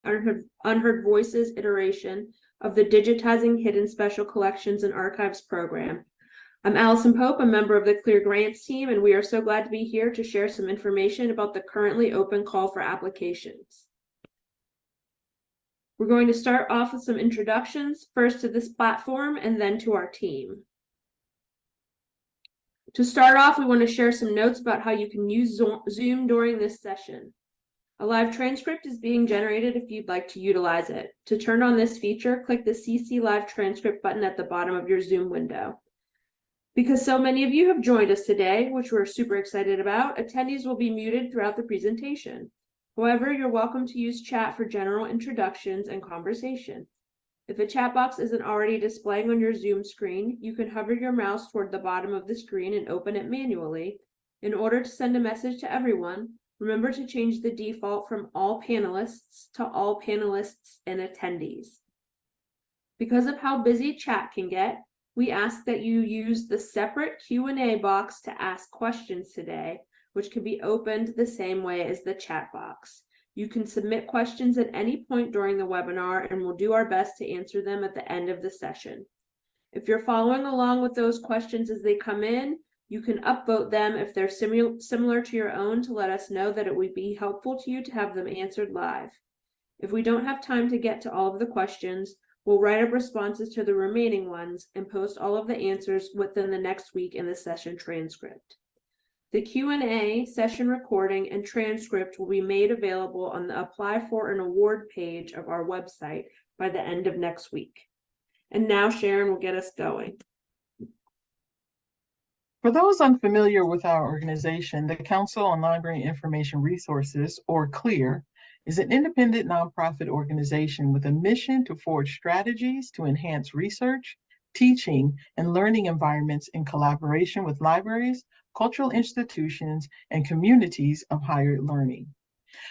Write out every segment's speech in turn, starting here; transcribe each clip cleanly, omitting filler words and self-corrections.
Unheard Voices iteration of the Digitizing Hidden Special Collections and Archives program. I'm Allison Pope, a member of the CLEAR Grants team, and we are so glad to be here to share some information about the currently open call for applications. We're going to start off with some introductions, first to this platform and then to our team. To start off, we want to share some notes about how you can use Zoom during this session. A live transcript is being generated if you'd like to utilize it. To turn on this feature, click the CC Live Transcript button at the bottom of your Zoom window. Because so many of you have joined us today, which we're super excited about, attendees will be muted throughout the presentation. However, you're welcome to use chat for general introductions and conversation. If a chat box isn't already displaying on your Zoom screen, you can hover your mouse toward the bottom of the screen and open it manually. In order to send a message to everyone, remember to change the default from all panelists to all panelists and attendees. Because of how busy chat can get, we ask that you use the separate Q&A box to ask questions today, which can be opened the same way as the chat box. You can submit questions at any point during the webinar, and we'll do our best to answer them at the end of the session. If you're following along with those questions as they come in, you can upvote them if they're similar to your own to let us know that it would be helpful to you to have them answered live. If we don't have time to get to all of the questions, we'll write up responses to the remaining ones and post all of the answers within the next week in the session transcript. The Q&A, session recording, and transcript will be made available on the Apply for an Award page of our website by the end of next week. And now Sharon will get us going. For those unfamiliar with our organization, the Council on Library Information Resources, or CLEAR, is an independent nonprofit organization with a mission to forge strategies to enhance research, teaching, and learning environments in collaboration with libraries, cultural institutions, and communities of higher learning.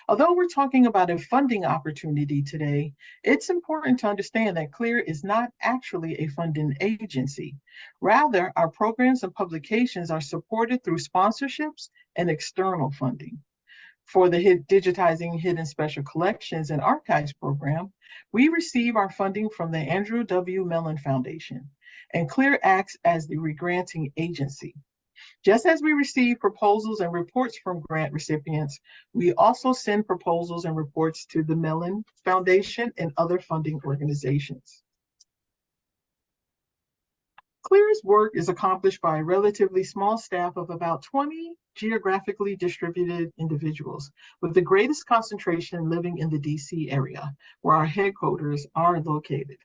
Although we're talking about a funding opportunity today, it's important to understand that CLEAR is not actually a funding agency. Rather, our programs and publications are supported through sponsorships and external funding. For the Digitizing Hidden Special Collections and Archives program, we receive our funding from the Andrew W. Mellon Foundation, and CLEAR acts as the regranting agency. Just as we receive proposals and reports from grant recipients, we also send proposals and reports to the Mellon Foundation and other funding organizations. CLEAR's work is accomplished by a relatively small staff of about 20 geographically distributed individuals, with the greatest concentration living in the DC area, where our headquarters are located.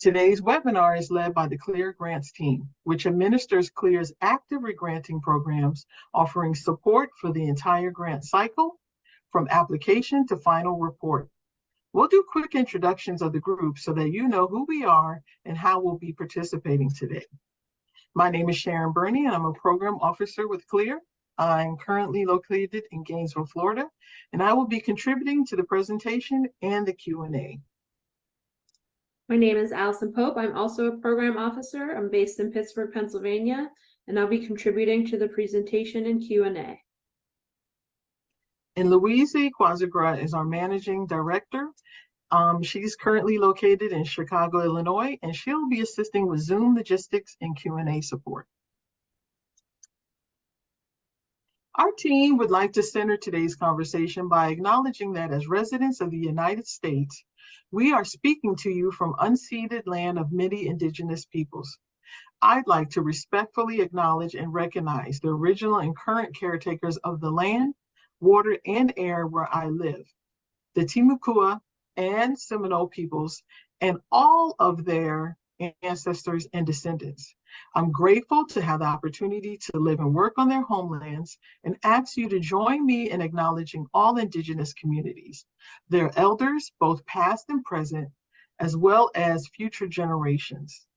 Today's webinar is led by the CLEAR Grants team, which administers CLEAR's active regranting programs, offering support for the entire grant cycle, from application to final report. We'll do quick introductions of the group so that you know who we are and how we'll be participating today. My name is Sharon Burney, and I'm a program officer with CLEAR. I'm currently located in Gainesville, Florida, and I will be contributing to the presentation and the Q&A. My name is Allison Pope. I'm also a program officer. I'm based in Pittsburgh, Pennsylvania, and I'll be contributing to the presentation and Q&A. And Louise Quazagra is our managing director. She's currently located in Chicago, Illinois, and she'll be assisting with Zoom logistics and Q&A support. Our team would like to center today's conversation by acknowledging that as residents of the United States, we are speaking to you from unceded land of many indigenous peoples. I'd like to respectfully acknowledge and recognize the original and current caretakers of the land, water, and air where I live, the Timucua and Seminole peoples, and all of their ancestors and descendants. I'm grateful to have the opportunity to live and work on their homelands and ask you to join me in acknowledging all Indigenous communities, their elders, both past and present, as well as future generations.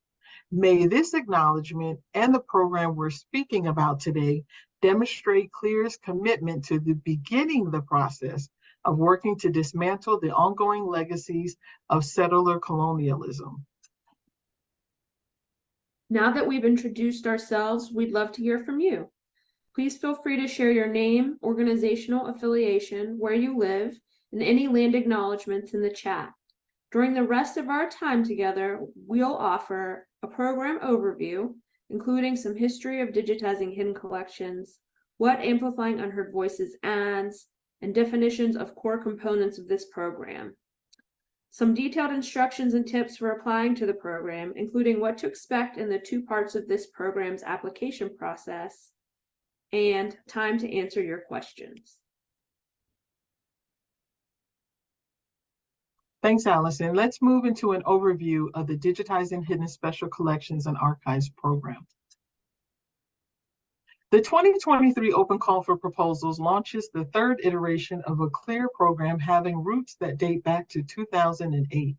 May this acknowledgement and the program we're speaking about today demonstrate CLEAR's commitment to beginning the process of working to dismantle the ongoing legacies of settler colonialism. Now that we've introduced ourselves, we'd love to hear from you. Please feel free to share your name, organizational affiliation, where you live, and any land acknowledgements in the chat. During the rest of our time together, we'll offer a program overview, including some history of digitizing hidden collections, what Amplifying Unheard Voices adds, and definitions of core components of this program. Some detailed instructions and tips for applying to the program, including what to expect in the 2 parts of this program's application process, and time to answer your questions. Thanks, Allison. Let's move into an overview of the Digitizing Hidden Special Collections and Archives program. The 2023 Open Call for Proposals launches the 3rd iteration of a CLEAR program having roots that date back to 2008.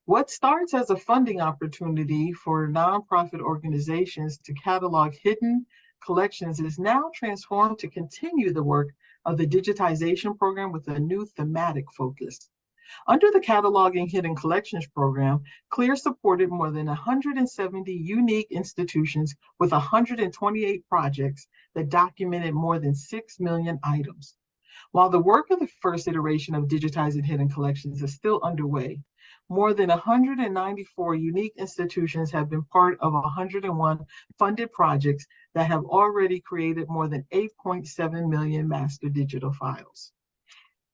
What starts as a funding opportunity for nonprofit organizations to catalog hidden collections is now transformed to continue the work of the digitization program with a new thematic focus. Under the Cataloging Hidden Collections program, CLEAR supported more than 170 unique institutions with 128 projects that documented more than 6 million items. While the work of the first iteration of Digitizing Hidden Collections is still underway, more than 194 unique institutions have been part of 101 funded projects that have already created more than 8.7 million master digital files.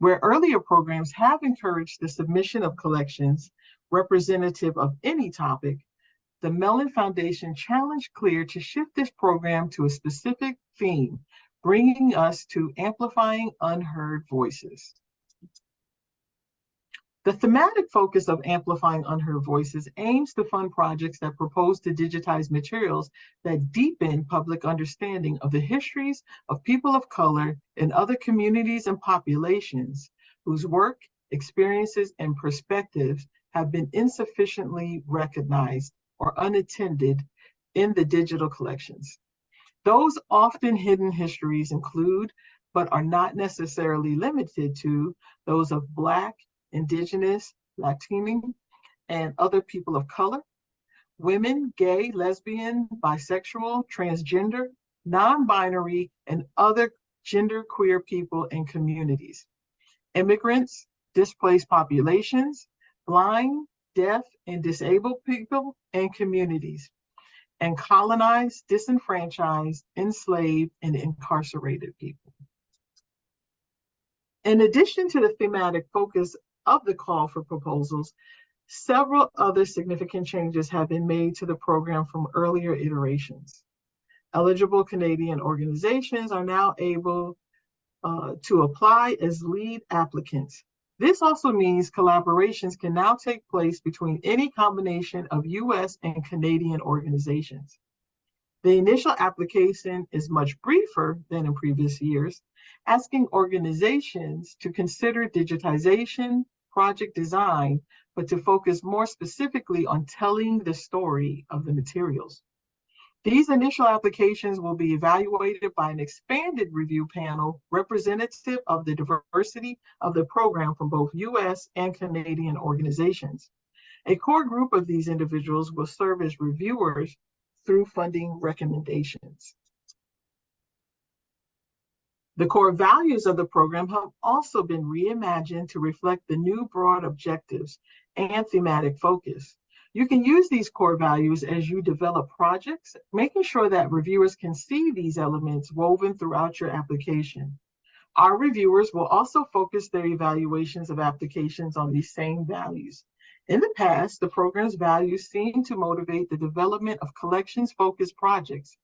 Where earlier programs have encouraged the submission of collections representative of any topic, the Mellon Foundation challenged CLEAR to shift this program to a specific theme, bringing us to Amplifying Unheard Voices. The thematic focus of Amplifying Unheard Voices aims to fund projects that propose to digitize materials that deepen public understanding of the histories of people of color and other communities and populations whose work, experiences, and perspectives have been insufficiently recognized or unattended in the digital collections. Those often hidden histories include, but are not necessarily limited to, those of Black, Indigenous, Latino, and other people of color, women, gay, lesbian, bisexual, transgender, non-binary, and other genderqueer people and communities, immigrants, displaced populations, blind, deaf, and disabled people and communities, and colonized, disenfranchised, enslaved, and incarcerated people. In addition to the thematic focus of the call for proposals, several other significant changes have been made to the program from earlier iterations. Eligible Canadian organizations are now able to apply as lead applicants. This also means collaborations can now take place between any combination of US and Canadian organizations. The initial application is much briefer than in previous years, asking organizations to consider digitization, project design, but to focus more specifically on telling the story of the materials. These initial applications will be evaluated by an expanded review panel representative of the diversity of the program from both US and Canadian organizations. A core group of these individuals will serve as reviewers through funding recommendations. The core values of the program have also been reimagined to reflect the new broad objectives and thematic focus. You can use these core values as you develop projects, making sure that reviewers can see these elements woven throughout your application. Our reviewers will also focus their evaluations of applications on these same values. In the past, the program's values seemed to motivate the development of collections-focused projects,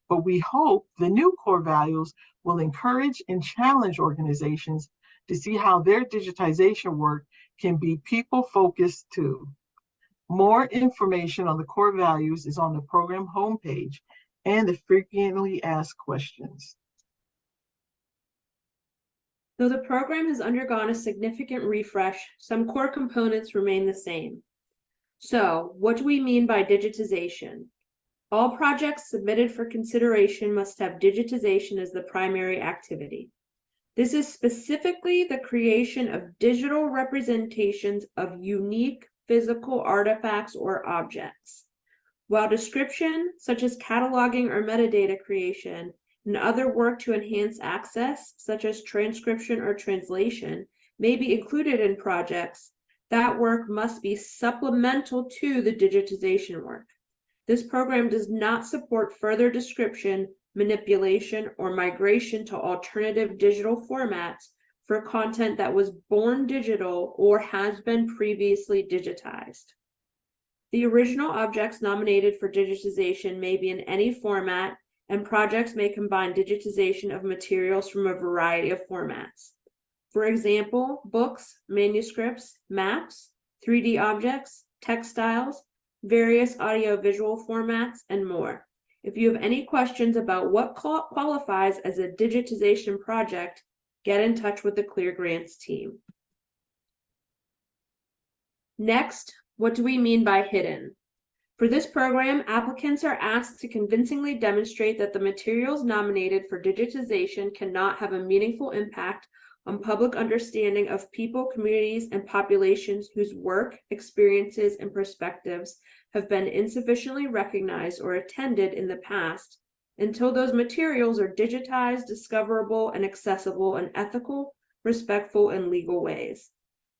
but we hope the new core values will encourage and challenge organizations to see how their digitization work can be people-focused too. More information on the core values is on the program homepage and the frequently asked questions. Though the program has undergone a significant refresh, some core components remain the same. So, what do we mean by digitization? All projects submitted for consideration must have digitization as the primary activity. This is specifically the creation of digital representations of unique physical artifacts or objects. While description, such as cataloging or metadata creation, and other work to enhance access, such as transcription or translation, may be included in projects, that work must be supplemental to the digitization work. This program does not support further description, manipulation, or migration to alternative digital formats for content that was born digital or has been previously digitized. The original objects nominated for digitization may be in any format, and projects may combine digitization of materials from a variety of formats. For example, books, manuscripts, maps, 3D objects, textiles, various audiovisual formats, and more. If you have any questions about what qualifies as a digitization project, get in touch with the Clear Grants team. Next, what do we mean by hidden? For this program, applicants are asked to convincingly demonstrate that the materials nominated for digitization cannot have a meaningful impact on public understanding of people, communities, and populations whose work, experiences, and perspectives have been insufficiently recognized or attended in the past until those materials are digitized, discoverable, and accessible in ethical, respectful, and legal ways.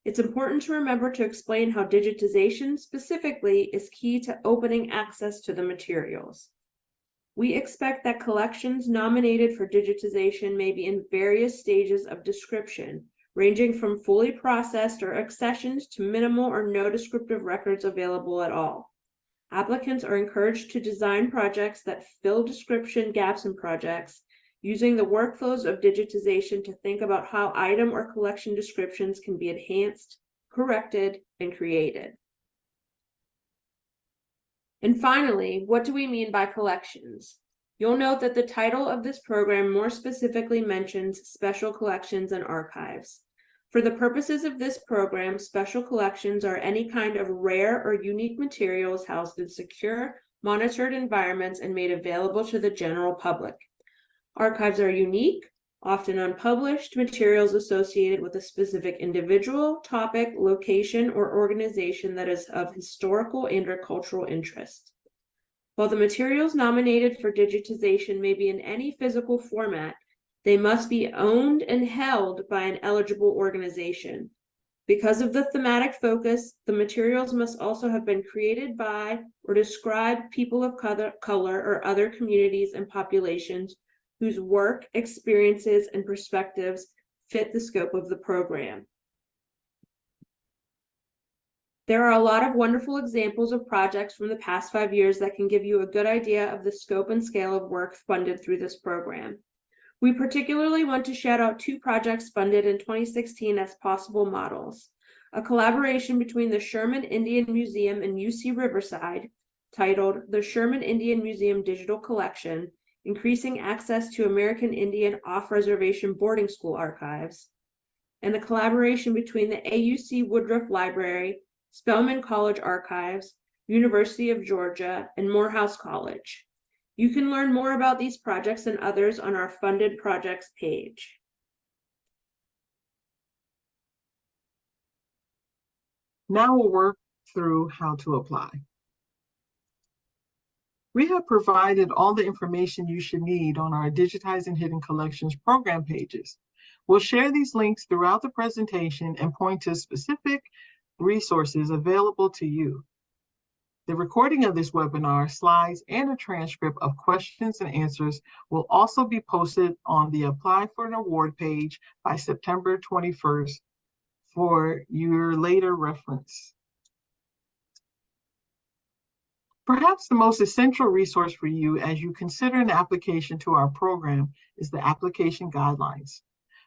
It's important to remember to explain how digitization specifically is key to opening access to the materials. We expect that collections nominated for digitization may be in various stages of description, ranging from fully processed or accessioned to minimal or no descriptive records available at all. Applicants are encouraged to design projects that fill description gaps in projects, using the workflows of digitization to think about how item or collection descriptions can be enhanced, corrected, and created. And finally, what do we mean by collections? You'll note that the title of this program more specifically mentions special collections and archives. For the purposes of this program, special collections are any kind of rare or unique materials housed in secure, monitored environments and made available to the general public. Archives are unique, often unpublished materials associated with a specific individual, topic, location, or organization that is of historical and/or cultural interest. While the materials nominated for digitization may be in any physical format, they must be owned and held by an eligible organization. Because of the thematic focus, the materials must also have been created by or describe people of color or other communities and populations whose work, experiences, and perspectives fit the scope of the program. There are a lot of wonderful examples of projects from the past 5 years that can give you a good idea of the scope and scale of work funded through this program. We particularly want to shout out 2 projects funded in 2016 as possible models. A collaboration between the Sherman Indian Museum and UC Riverside, titled the Sherman Indian Museum Digital Collection, Increasing Access to American Indian Off-Reservation Boarding School Archives, and the collaboration between the AUC Woodruff Library, Spelman College Archives, University of Georgia, and Morehouse College. You can learn more about these projects and others on our funded projects page. Now we'll work through how to apply. We have provided all the information you should need on our Digitizing Hidden Collections program pages. We'll share these links throughout the presentation and point to specific resources available to you. The recording of this webinar, slides, and a transcript of questions and answers will also be posted on the Apply for an Award page by September 21st for your later reference. Perhaps the most essential resource for you as you consider an application to our program is the application guidelines.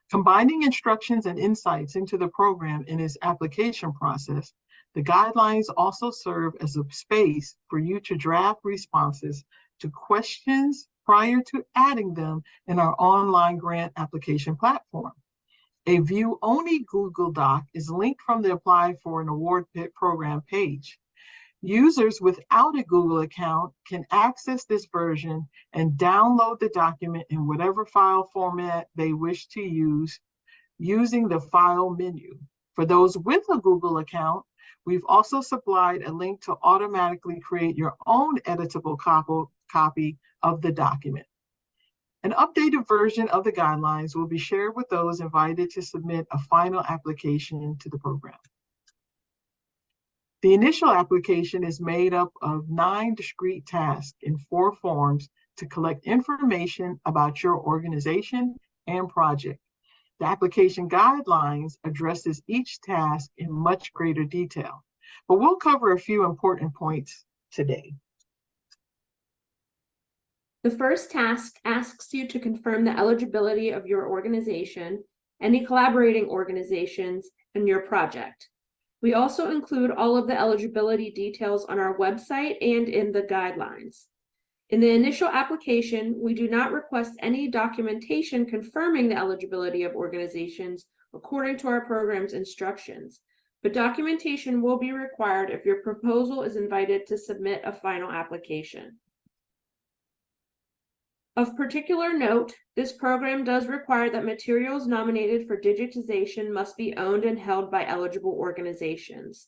Combining instructions and insights into the program in its application process, the guidelines also serve as a space for you to draft responses to questions prior to adding them in our online grant application platform. A view-only Google Doc is linked from the Apply for an Award program page. Users without a Google account can access this version and download the document in whatever file format they wish to use using the File menu. For those with a Google account, we've also supplied a link to automatically create your own editable copy of the document. An updated version of the guidelines will be shared with those invited to submit a final application to the program. The initial application is made up of 9 discrete tasks in 4 forms to collect information about your organization and project. The application guidelines addresses each task in much greater detail, but we'll cover a few important points today. The first task asks you to confirm the eligibility of your organization, any collaborating organizations, and your project. We also include all of the eligibility details on our website and in the guidelines. In the initial application, we do not request any documentation confirming the eligibility of organizations according to our program's instructions, but documentation will be required if your proposal is invited to submit a final application. Of particular note, this program does require that materials nominated for digitization must be owned and held by eligible organizations.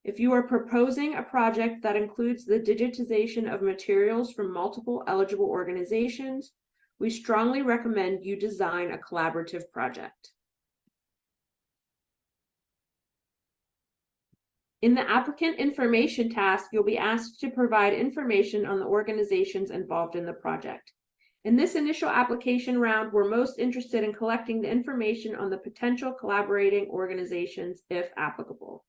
If you are proposing a project that includes the digitization of materials from multiple eligible organizations, we strongly recommend you design a collaborative project. In the applicant information task, you'll be asked to provide information on the organizations involved in the project. In this initial application round, we're most interested in collecting the information on the potential collaborating organizations, if applicable.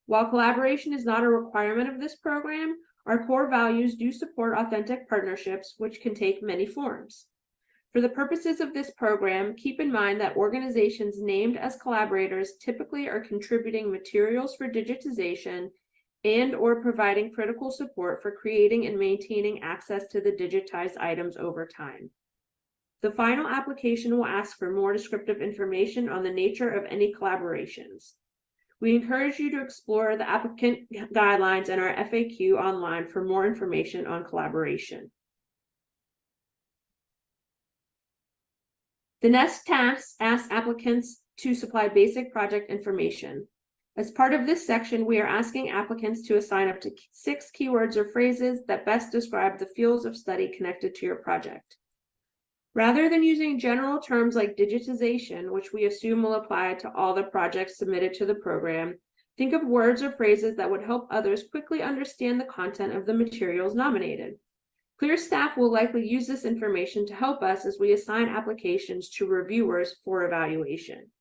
While collaboration is not a requirement of this program, our core values do support authentic partnerships, which can take many forms. For the purposes of this program, keep in mind that organizations named as collaborators typically are contributing materials for digitization and/or providing critical support for creating and maintaining access to the digitized items over time. The final application will ask for more descriptive information on the nature of any collaborations. We encourage you to explore the applicant guidelines and our FAQ online for more information on collaboration. The next task asks applicants to supply basic project information. As part of this section, we are asking applicants to assign up to 6 keywords or phrases that best describe the fields of study connected to your project. Rather than using general terms like digitization, which we assume will apply to all the projects submitted to the program, think of words or phrases that would help others quickly understand the content of the materials nominated. CLEAR staff will likely use this information to help us as we assign applications to reviewers for evaluation.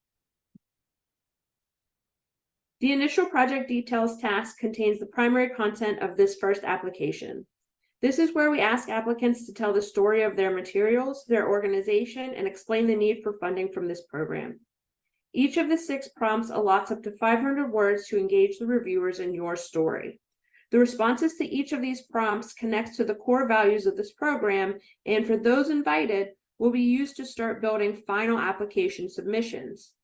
The initial project details task contains the primary content of this first application. This is where we ask applicants to tell the story of their materials, their organization, and explain the need for funding from this program. Each of the 6 prompts allots up to 500 words to engage the reviewers in your story. The responses to each of these prompts connects to the core values of this program, and for those invited, will be used to start building final application submissions.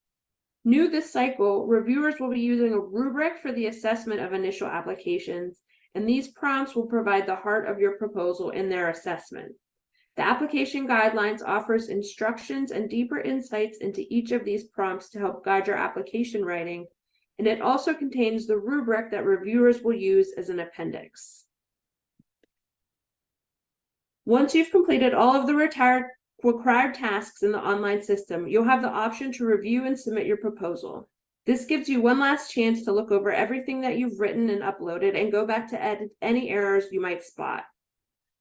New this cycle, reviewers will be using a rubric for the assessment of initial applications, and these prompts will provide the heart of your proposal in their assessment. The application guidelines offers instructions and deeper insights into each of these prompts to help guide your application writing, and it also contains the rubric that reviewers will use as an appendix. Once you've completed all of the required tasks in the online system, you'll have the option to review and submit your proposal. This gives you one last chance to look over everything that you've written and uploaded and go back to edit any errors you might spot.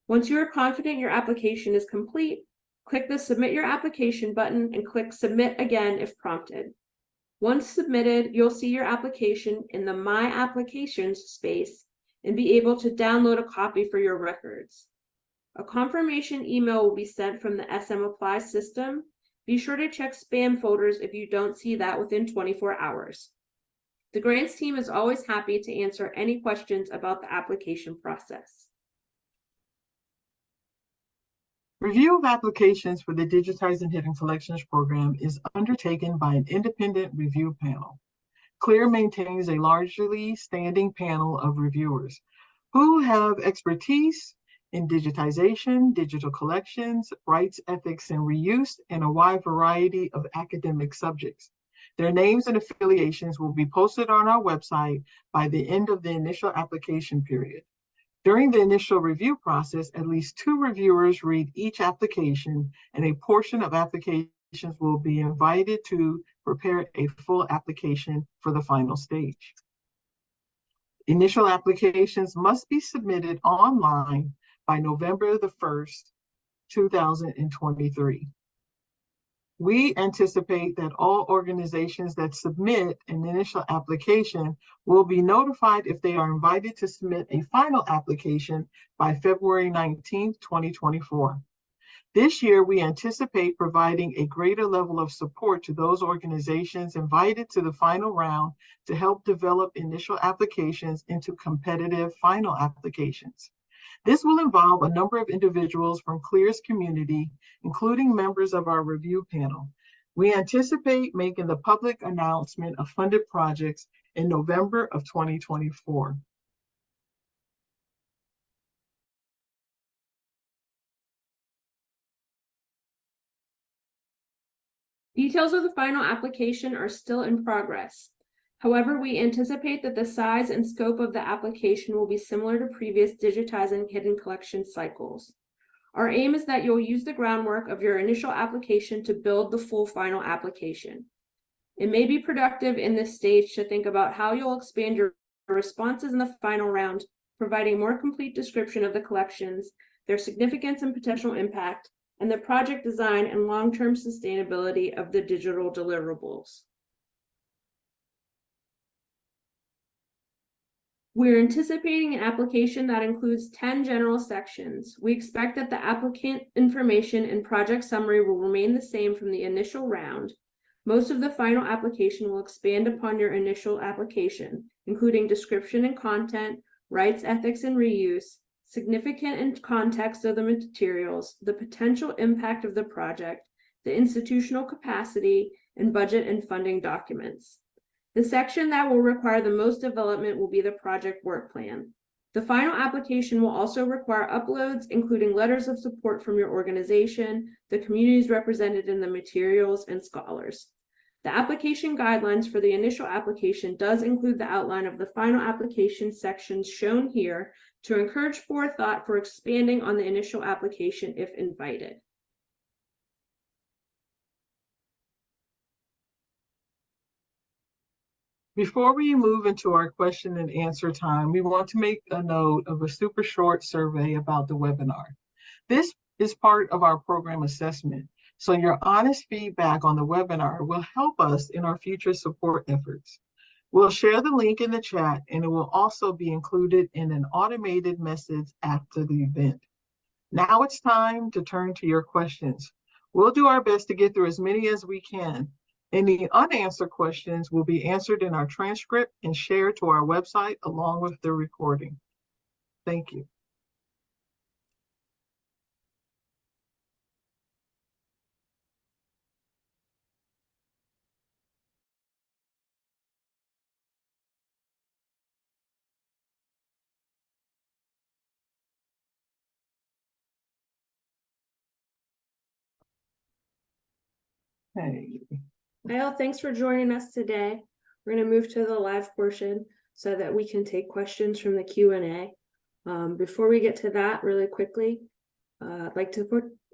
Once you are confident your application is complete, click the Submit Your Application button and click Submit Again if prompted. Once submitted, you'll see your application in the My Applications space and be able to download a copy for your records. A confirmation email will be sent from the SM Apply system. Be sure to check spam folders if you don't see that within 24 hours. The grants team is always happy to answer any questions about the application process. Review of applications for the Digitizing Hidden Collections program is undertaken by an independent review panel. CLEAR maintains a largely standing panel of reviewers who have expertise in digitization, digital collections, rights, ethics, and reuse, and a wide variety of academic subjects. Their names and affiliations will be posted on our website by the end of the initial application period. During the initial review process, at least 2 reviewers read each application, and a portion of applications will be invited to prepare a full application for the final stage. Initial applications must be submitted online by November the 1st, 2023. We anticipate that all organizations that submit an initial application will be notified if they are invited to submit a final application by February 19th, 2024. This year, we anticipate providing a greater level of support to those organizations invited to the final round to help develop initial applications into competitive final applications. This will involve a number of individuals from CLEAR's community, including members of our review panel. We anticipate making the public announcement of funded projects in November of 2024. Details of the final application are still in progress. However, we anticipate that the size and scope of the application will be similar to previous digitizing hidden collection cycles. Our aim is that you'll use the groundwork of your initial application to build the full final application. It may be productive in this stage to think about how you'll expand your responses in the final round, providing more complete description of the collections, their significance and potential impact, and the project design and long-term sustainability of the digital deliverables. We're anticipating an application that includes 10 general sections. We expect that the applicant information and project summary will remain the same from the initial round. Most of the final application will expand upon your initial application, including description and content, rights, ethics, and reuse, significant and context of the materials, the potential impact of the project, the institutional capacity, and budget and funding documents. The section that will require the most development will be the project work plan. The final application will also require uploads, including letters of support from your organization, the communities represented in the materials, and scholars. The application guidelines for the initial application does include the outline of the final application sections shown here to encourage forethought for expanding on the initial application if invited. Before we move into our question and answer time, we want to make a note of a super short survey about the webinar. This is part of our program assessment, so your honest feedback on the webinar will help us in our future support efforts. We'll share the link in the chat, and it will also be included in an automated message after the event. Now it's time to turn to your questions. We'll do our best to get through as many as we can. Any unanswered questions will be answered in our transcript and shared to our website along with the recording. Thank you. Hey. Kyle, thanks for joining us today. We're going to move to the live portion so that we can take questions from the Q&A. Before we get to that, really quickly, I'd like to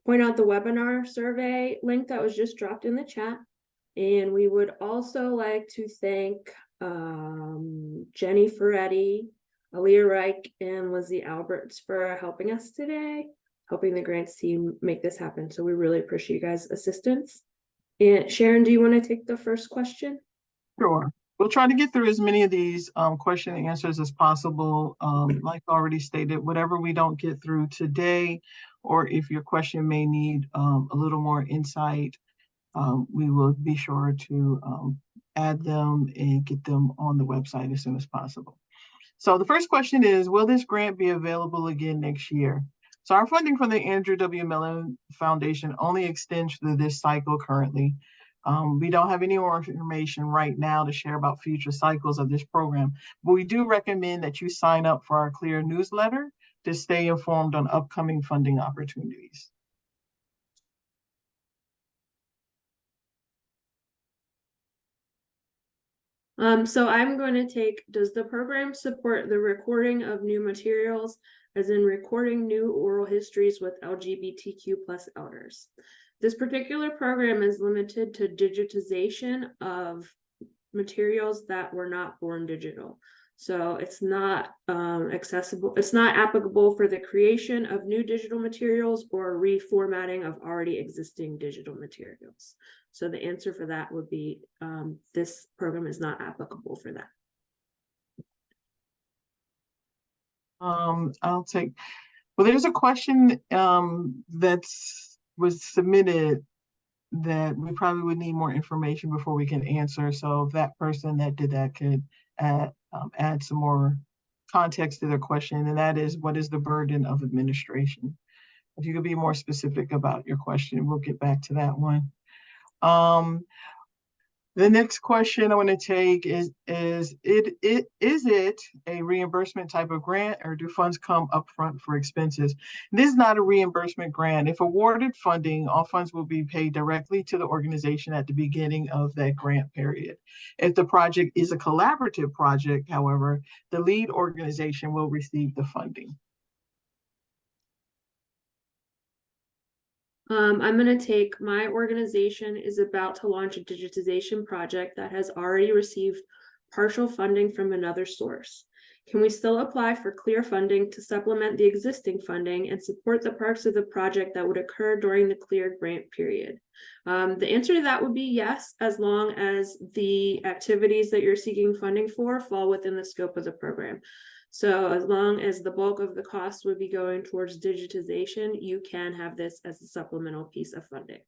point out the webinar survey link that was just dropped in the chat. And we would also like to thank Jenny Ferretti, Aaliyah Reich, and Lizzie Alberts for helping us today, helping the grants team make this happen. So we really appreciate you guys' assistance. And Sharon, do you want to take the first question? Sure. We'll try to get through as many of these question and answers as possible. Like already stated, whatever we don't get through today, or if your question may need a little more insight, we will be sure to add them and get them on the website as soon as possible. So the first question is, will this grant be available again next year? So our funding from the Andrew W. Mellon Foundation only extends through this cycle currently. We don't have any more information right now to share about future cycles of this program, but we do recommend that you sign up for our CLEAR newsletter to stay informed on upcoming funding opportunities. So I'm going to take, does the program support the recording of new materials, as in recording new oral histories with LGBTQ plus elders? This particular program is limited to digitization of materials that were not born digital. So it's not accessible, it's not applicable for the creation of new digital materials or reformatting of already existing digital materials. So the answer for that would be this program is not applicable for that. I'll take, well, there's a question was submitted that we probably would need more information before we can answer. So if that person that did that could add some more context to their question, and that is, what is the burden of administration? If you could be more specific about your question, we'll get back to that one. The next question I want to take is it a reimbursement type of grant, or do funds come upfront for expenses? This is not a reimbursement grant. If awarded funding, all funds will be paid directly to the organization at the beginning of that grant period. If the project is a collaborative project, however, the lead organization will receive the funding. I'm going to take, my organization is about to launch a digitization project that has already received partial funding from another source. Can we still apply for clear funding to supplement the existing funding and support the parts of the project that would occur during the cleared grant period? The answer to that would be yes, as long as the activities that you're seeking funding for fall within the scope of the program. So as long as the bulk of the cost would be going towards digitization, you can have this as a supplemental piece of funding.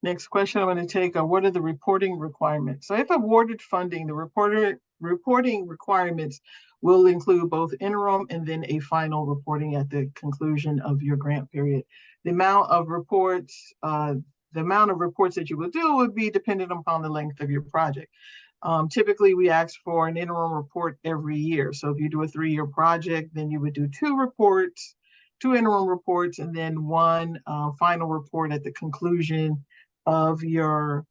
Next question I'm going to take are, what are the reporting requirements? So if awarded funding, the reporting requirements will include both interim and then a final reporting at the conclusion of your grant period. The amount of reports that you will do would be dependent upon the length of your project. Typically, we ask for an interim report every year. So if you do a 3-year project, then you would do 2 interim reports, and then 1 final report at the conclusion of your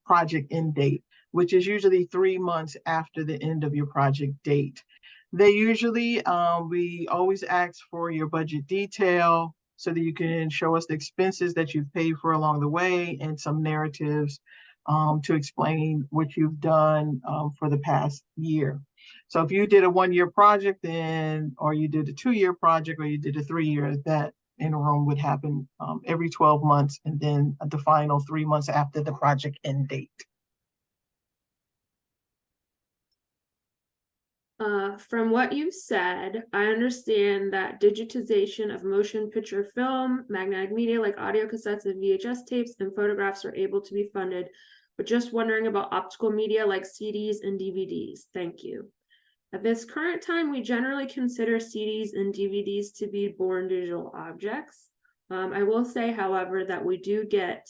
project end date, which is usually 3 months after the end of your project date. They usually, we always ask for your budget detail so that you can show us the expenses that you've paid for along the way, and some narratives to explain what you've done for the past year. So if you did a 1-year project, or you did a 2-year project, or you did a 3-year, that interim would happen every 12 months, and then the final 3 months after the project end date. From what you said, I understand that digitization of motion picture film, magnetic media like audio cassettes and VHS tapes, and photographs are able to be funded, but just wondering about optical media like CDs and DVDs. Thank you. At this current time, we generally consider CDs and DVDs to be born digital objects. I will say, however, that we do get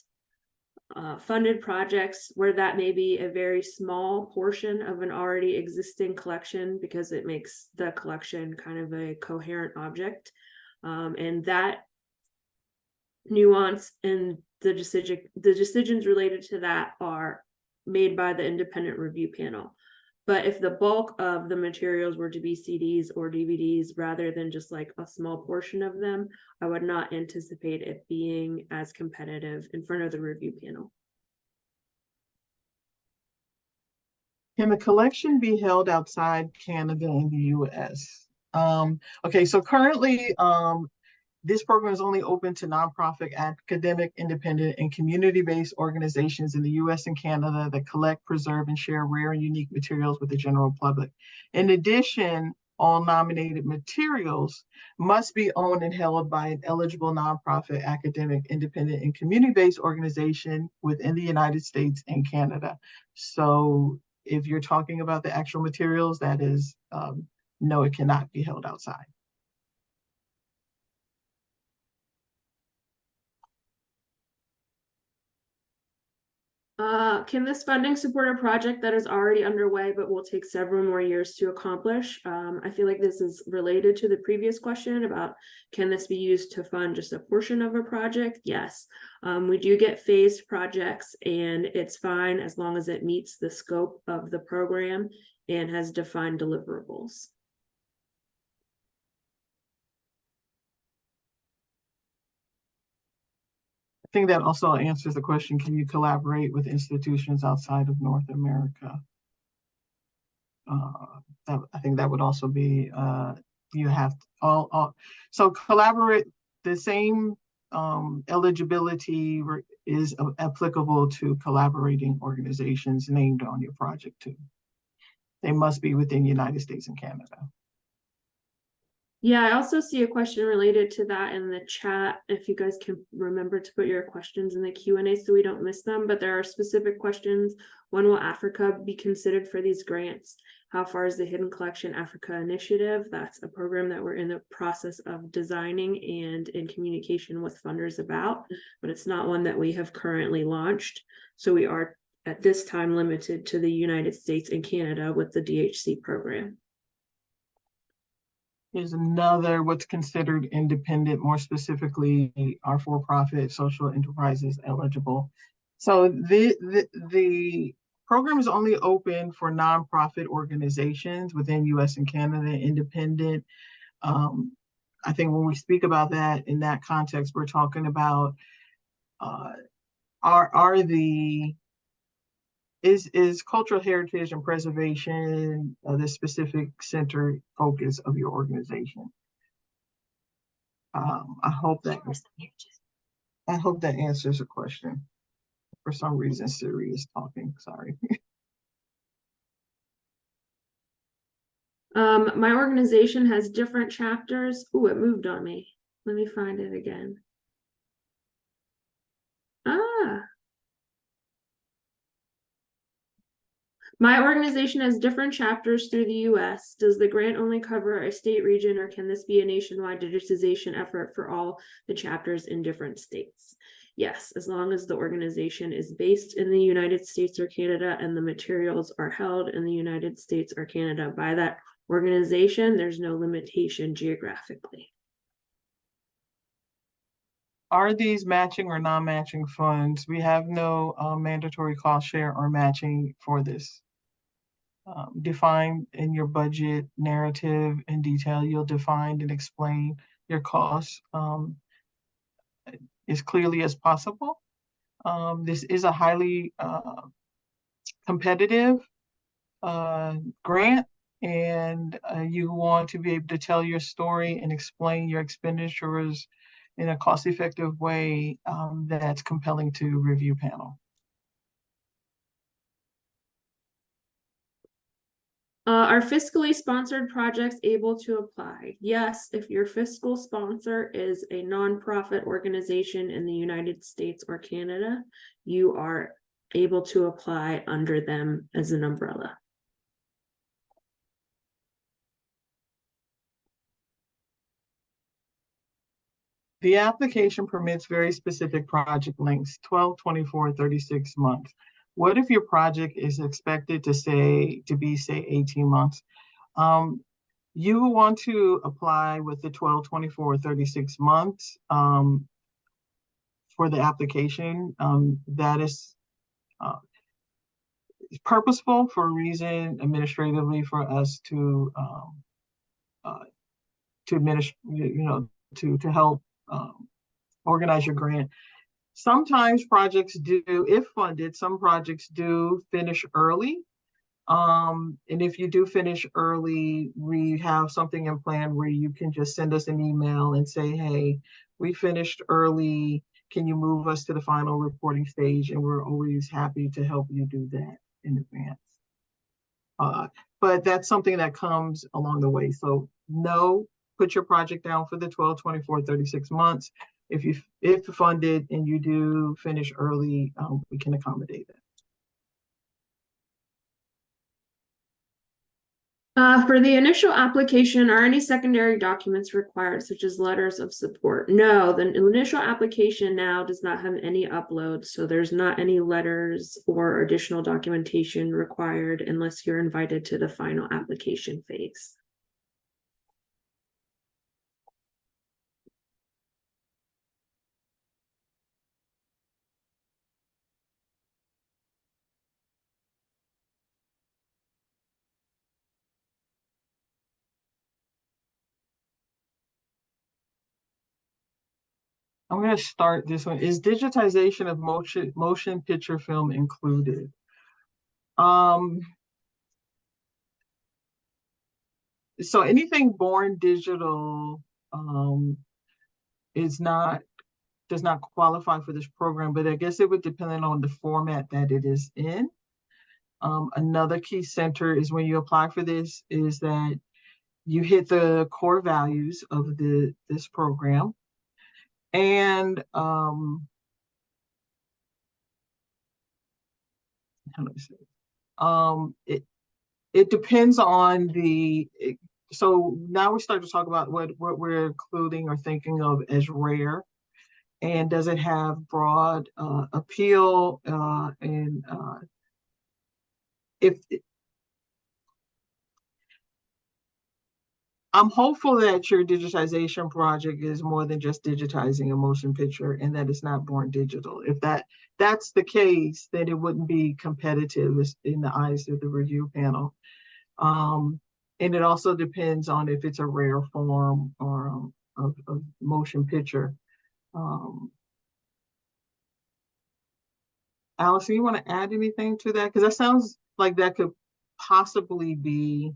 funded projects where that may be a very small portion of an already existing collection, because it makes the collection kind of a coherent object. And that nuance and the decisions related to that are made by the independent review panel. But if the bulk of the materials were to be CDs or DVDs rather than just like a small portion of them, I would not anticipate it being as competitive in front of the review panel. Can the collection be held outside Canada and the US? Okay, so currently, this program is only open to nonprofit, academic, independent, and community-based organizations in the US and Canada that collect, preserve, and share rare and unique materials with the general public. In addition, all nominated materials must be owned and held by an eligible nonprofit, academic, independent, and community-based organization within the United States and Canada. So if you're talking about the actual materials, that is, no, it cannot be held outside. Can this funding support a project that is already underway but will take several more years to accomplish? I feel like this is related to the previous question about can this be used to fund just a portion of a project? Yes. We do get phased projects, and it's fine as long as it meets the scope of the program and has defined deliverables. I think that also answers the question, can you collaborate with institutions outside of North America? I think that would also be, you have to, so collaborate, the same eligibility is applicable to collaborating organizations named on your project too. They must be within the United States and Canada. Yeah, I also see a question related to that in the chat. If you guys can remember to put your questions in the Q&A so we don't miss them, but there are specific questions. When will Africa be considered for these grants? How far is the Hidden Collection Africa Initiative? That's a program that we're in the process of designing and in communication with funders about, but it's not one that we have currently launched. So we are at this time limited to the United States and Canada with the DHC program. Here's another, what's considered independent, more specifically, are for-profit social enterprises eligible? So the program is only open for nonprofit organizations within US and Canada, independent. I think when we speak about that in that context, we're talking about is cultural heritage and preservation the specific center focus of your organization? I hope that answers the question. For some reason, Siri is talking. Sorry. My organization has different chapters. Ooh, it moved on me. Let me find it again. My organization has different chapters through the US. Does the grant only cover a state region, or can this be a nationwide digitization effort for all the chapters in different states? Yes, as long as the organization is based in the United States or Canada and the materials are held in the United States or Canada by that organization, there's no limitation geographically. Are these matching or non-matching funds? We have no mandatory cost share or matching for this. Define in your budget narrative in detail. You'll define and explain your costs as clearly as possible. This is a highly competitive grant, and you want to be able to tell your story and explain your expenditures in a cost-effective way that's compelling to review panel. Are fiscally sponsored projects able to apply? Yes, if your fiscal sponsor is a nonprofit organization in the United States or Canada, you are able to apply under them as an umbrella. The application permits very specific project lengths, 12, 24, 36 months. What if your project is expected to be, say, 18 months? You want to apply with the 12, 24, 36 months for the application. That is purposeful for a reason, administratively, for us to administer, to help organize your grant. Sometimes projects do, if funded, some projects do finish early. And if you do finish early, we have something in plan where you can just send us an email and say, hey, we finished early. Can you move us to the final reporting stage? And we're always happy to help you do that in advance. But that's something that comes along the way. So no, put your project down for the 12, 24, 36 months. If funded and you do finish early, we can accommodate that. For the initial application, are any secondary documents required, such as letters of support? No, the initial application now does not have any uploads, so there's not any letters or additional documentation required unless you're invited to the final application phase. I'm going to start this one. Is digitization of motion picture film included? So anything born digital does not qualify for this program, but I guess it would depend on the format that it is in. Another key center is when you apply for this is that you hit the core values of this program. And how do I say it? It depends on so now we start to talk about what we're including or thinking of as rare, and does it have broad appeal, and if I'm hopeful that your digitization project is more than just digitizing a motion picture and that it's not born digital. If that's the case, then it wouldn't be competitive in the eyes of the review panel. And it also depends on if it's a rare form or of motion picture. Allison, you want to add anything to that? Because that sounds like that could possibly be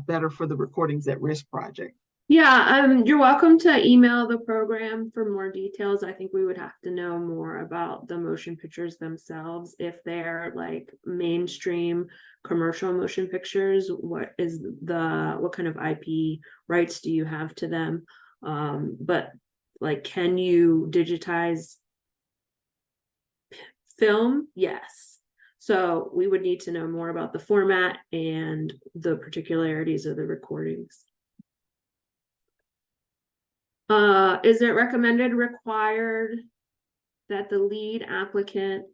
better for the Recordings at Risk project. Yeah, you're welcome to email the program for more details. I think we would have to know more about the motion pictures themselves. If they're like mainstream commercial motion pictures, what kind of IP rights do you have to them? But like, can you digitize film? Yes. So we would need to know more about the format and the particularities of the recordings. Is it recommended, required that the lead applicant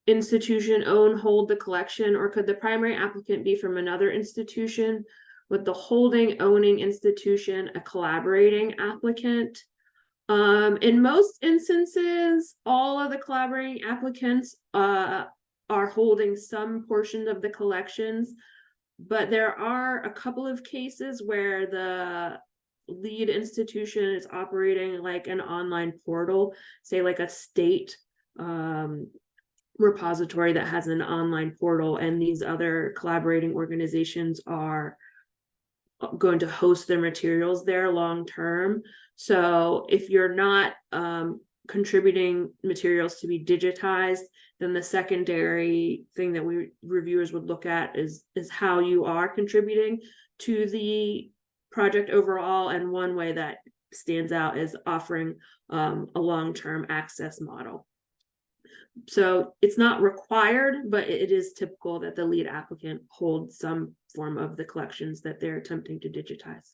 institution hold the collection, or could the primary applicant be from another institution with the owning institution a collaborating applicant? In most instances, all of the collaborating applicants are holding some portion of the collections, but there are a couple of cases where the lead institution is operating like an online portal, say like a state repository that has an online portal, and these other collaborating organizations are going to host their materials there long term. So if you're not contributing materials to be digitized, then the secondary thing that reviewers would look at is how you are contributing to the project overall. And one way that stands out is offering a long-term access model. So it's not required, but it is typical that the lead applicant holds some form of the collections that they're attempting to digitize.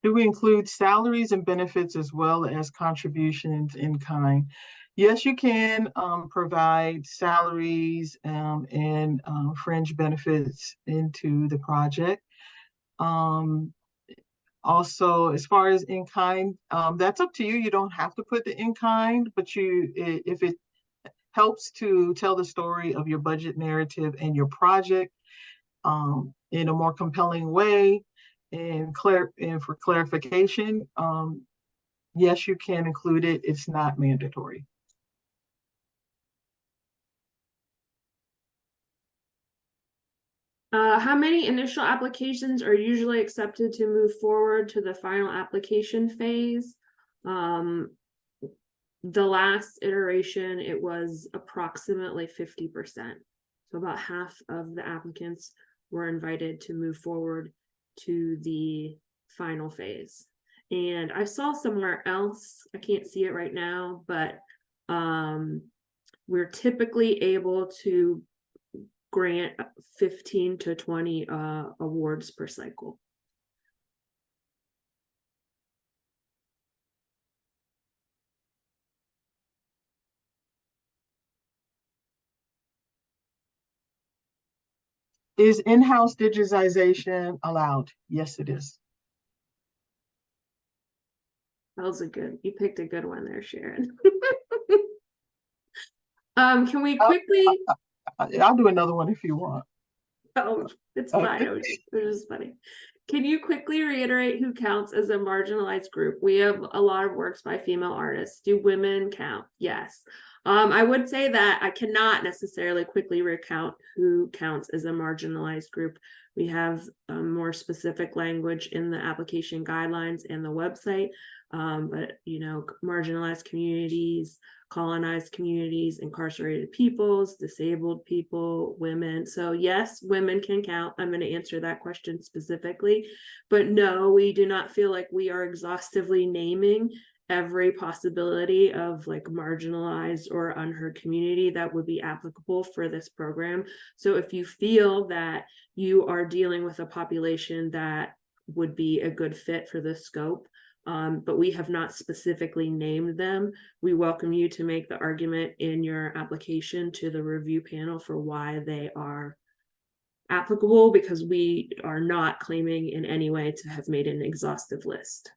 Do we include salaries and benefits as well as contributions in kind? Yes, you can provide salaries and fringe benefits into the project. Also, as far as in kind, that's up to you. You don't have to put the in kind, but if it helps to tell the story of your budget narrative and your project in a more compelling way, and for clarification, yes, you can include it. It's not mandatory. How many initial applications are usually accepted to move forward to the final application phase? The last iteration, it was approximately 50%. So about half of the applicants were invited to move forward to the final phase. And I saw somewhere else, I can't see it right now, but we're typically able to grant 15 to 20 awards per cycle. Is in-house digitization allowed? Yes, it is. That was you picked a good one there, Sharon. Can we quickly? I'll do another one if you want. Oh, it's fine. It was just funny. Can you quickly reiterate who counts as a marginalized group? We have a lot of works by female artists. Do women count? Yes. I would say that I cannot necessarily quickly recount who counts as a marginalized group. We have more specific language in the application guidelines and the website. But marginalized communities, colonized communities, incarcerated peoples, disabled people, women. So yes, women can count. I'm going to answer that question specifically, but no, we do not feel like we are exhaustively naming every possibility of like marginalized or unheard community that would be applicable for this program. So if you feel that you are dealing with a population that would be a good fit for the scope, but we have not specifically named them, we welcome you to make the argument in your application to the review panel for why they are applicable, because we are not claiming in any way to have made an exhaustive list.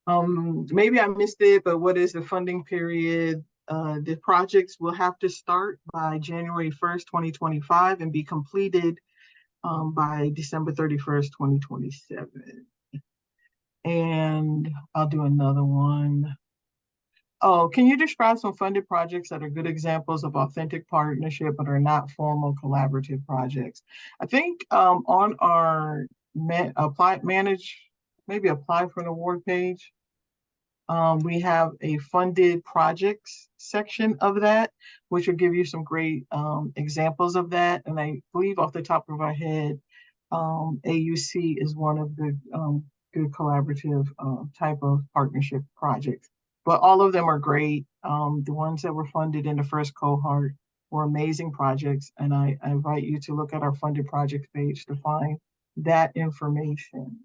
Maybe I missed it, but what is the funding period? The projects will have to start by January 1st, 2025 and be completed by December 31st, 2027. And I'll do another one. Oh, can you describe some funded projects that are good examples of authentic partnership but are not formal collaborative projects? I think on our apply for an award page, we have a funded projects section of that, which will give you some great examples of that. And I believe off the top of our head, AUC is one of the good collaborative type of partnership projects. But all of them are great. The ones that were funded in the first cohort were amazing projects. And I invite you to look at our funded projects page to find that information.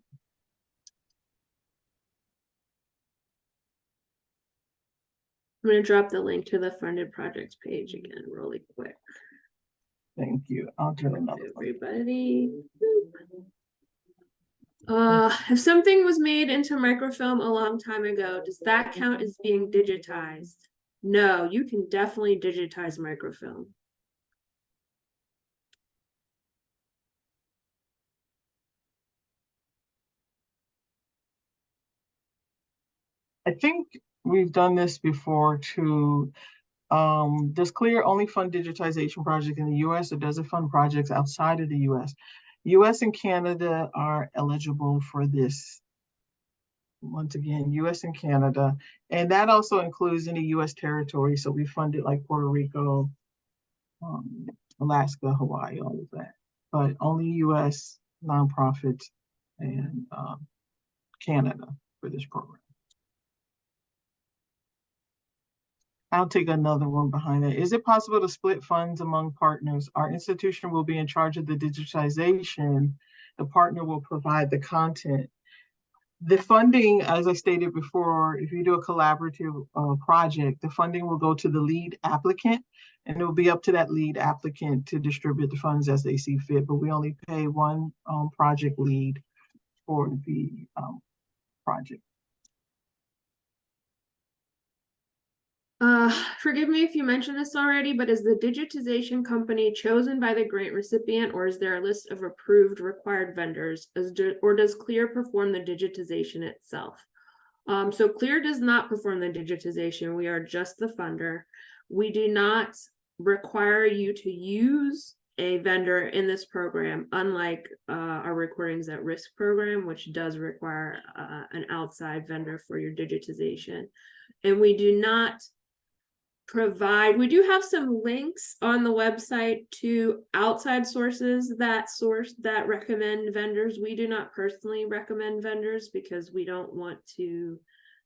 I'm going to drop the link to the funded projects page again really quick. Thank you. I'll do another everybody. If something was made into microfilm a long time ago, does that count as being digitized? No, you can definitely digitize microfilm. I think we've done this before too. Does CLEAR only fund digitization projects in the US, or does it fund projects outside of the US? US and Canada are eligible for this. Once again, US and Canada, and that also includes any US territory. So we funded like Puerto Rico, Alaska, Hawaii, all of that, but only US nonprofits and Canada for this program. I'll take another one behind it. Is it possible to split funds among partners? Our institution will be in charge of the digitization. The partner will provide the content. The funding, as I stated before, if you do a collaborative project, the funding will go to the lead applicant, and it will be up to that lead applicant to distribute the funds as they see fit. But we only pay one project lead for the project. Forgive me if you mentioned this already, but is the digitization company chosen by the grant recipient, or is there a list of approved required vendors, or does CLEAR perform the digitization itself? So CLEAR does not perform the digitization. We are just the funder. We do not require you to use a vendor in this program, unlike our Recordings at Risk program, which does require an outside vendor for your digitization. And we do not provide, we do have some links on the website to outside sources that recommend vendors. We do not personally recommend vendors because we don't want to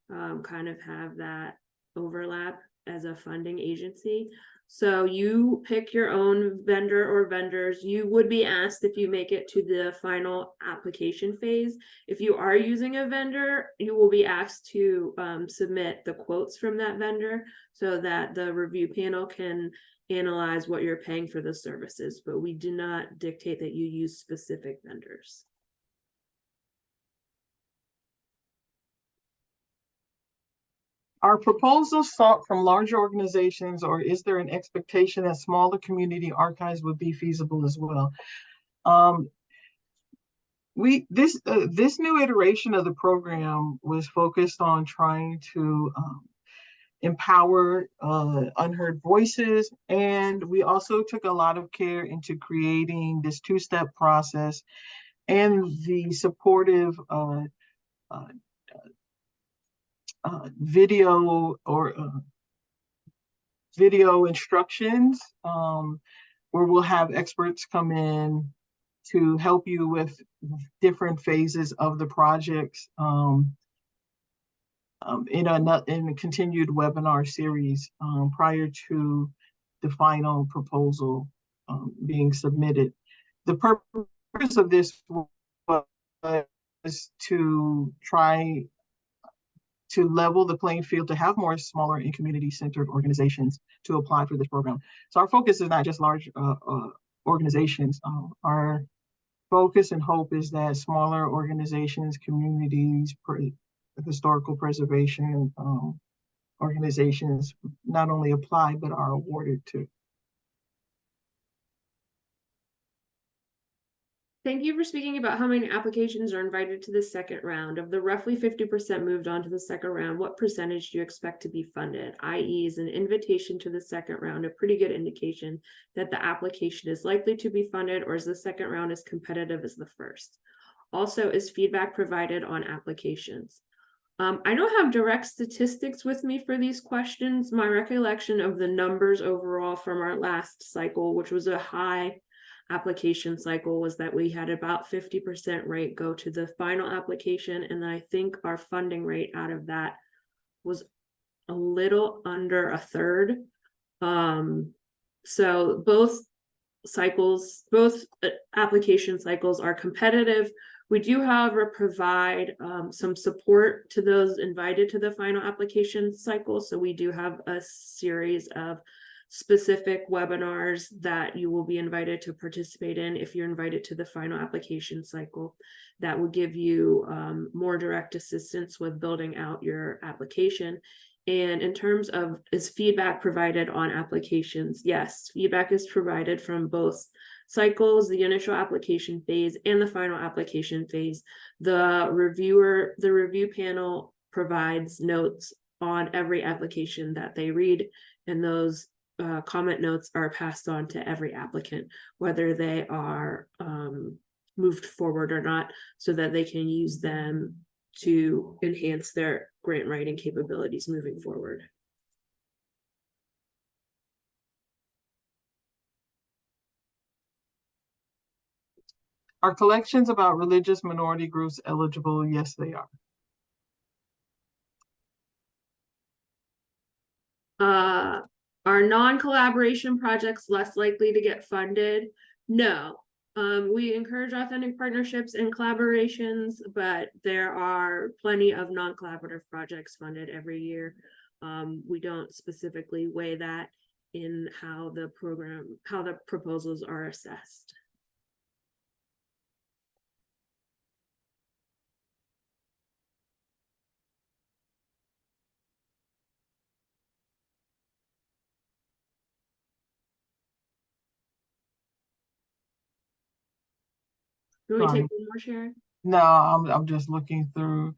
kind of have that overlap. as a funding agency. So you pick your own vendor or vendors. You would be asked if you make it to the final application phase. If you are using a vendor, you will be asked to submit the quotes from that vendor so that the review panel can analyze what you're paying for the services, but we do not dictate that you use specific vendors. Are proposals sought from larger organizations, or is there an expectation that smaller community archives would be feasible as well? This new iteration of the program was focused on trying to empower unheard voices, and we also took a lot of care into creating this two-step process and the supportive video or video instructions, where we'll have experts come in to help you with different phases of the projects in a continued webinar series prior to the final proposal being submitted. The purpose of this was to try to level the playing field, to have more smaller and community-centered organizations to apply for this program. So our focus is not just large organizations. Our focus and hope is that smaller organizations, communities, historical preservation organizations not only apply, but are awarded to. Thank you for speaking about how many applications are invited to the second round. Of the roughly 50% moved on to the second round, what percentage do you expect to be funded? I.e., is an invitation to the second round a pretty good indication that the application is likely to be funded, or is the second round as competitive as the first? Also, is feedback provided on applications? I don't have direct statistics with me for these questions. My recollection of the numbers overall from our last cycle, which was a high application cycle, was that we had about 50% rate go to the final application, and I think our funding rate out of that was a little under a third. So both application cycles are competitive. We do, however, provide some support to those invited to the final application cycle. So we do have a series of specific webinars that you will be invited to participate in if you're invited to the final application cycle. That will give you more direct assistance with building out your application. And in terms of, is feedback provided on applications? Yes, feedback is provided from both cycles, the initial application phase and the final application phase. The review panel provides notes on every application that they read, and those comment notes are passed on to every applicant, whether they are moved forward or not, so that they can use them to enhance their grant writing capabilities moving forward. Are collections about religious minority groups eligible? Yes, they are. Are non-collaboration projects less likely to get funded? No. We encourage authentic partnerships and collaborations, but there are plenty of non-collaborative projects funded every year. We don't specifically weigh that in how the proposals are assessed. Can we take one more, Sharon? No, I'm just looking through.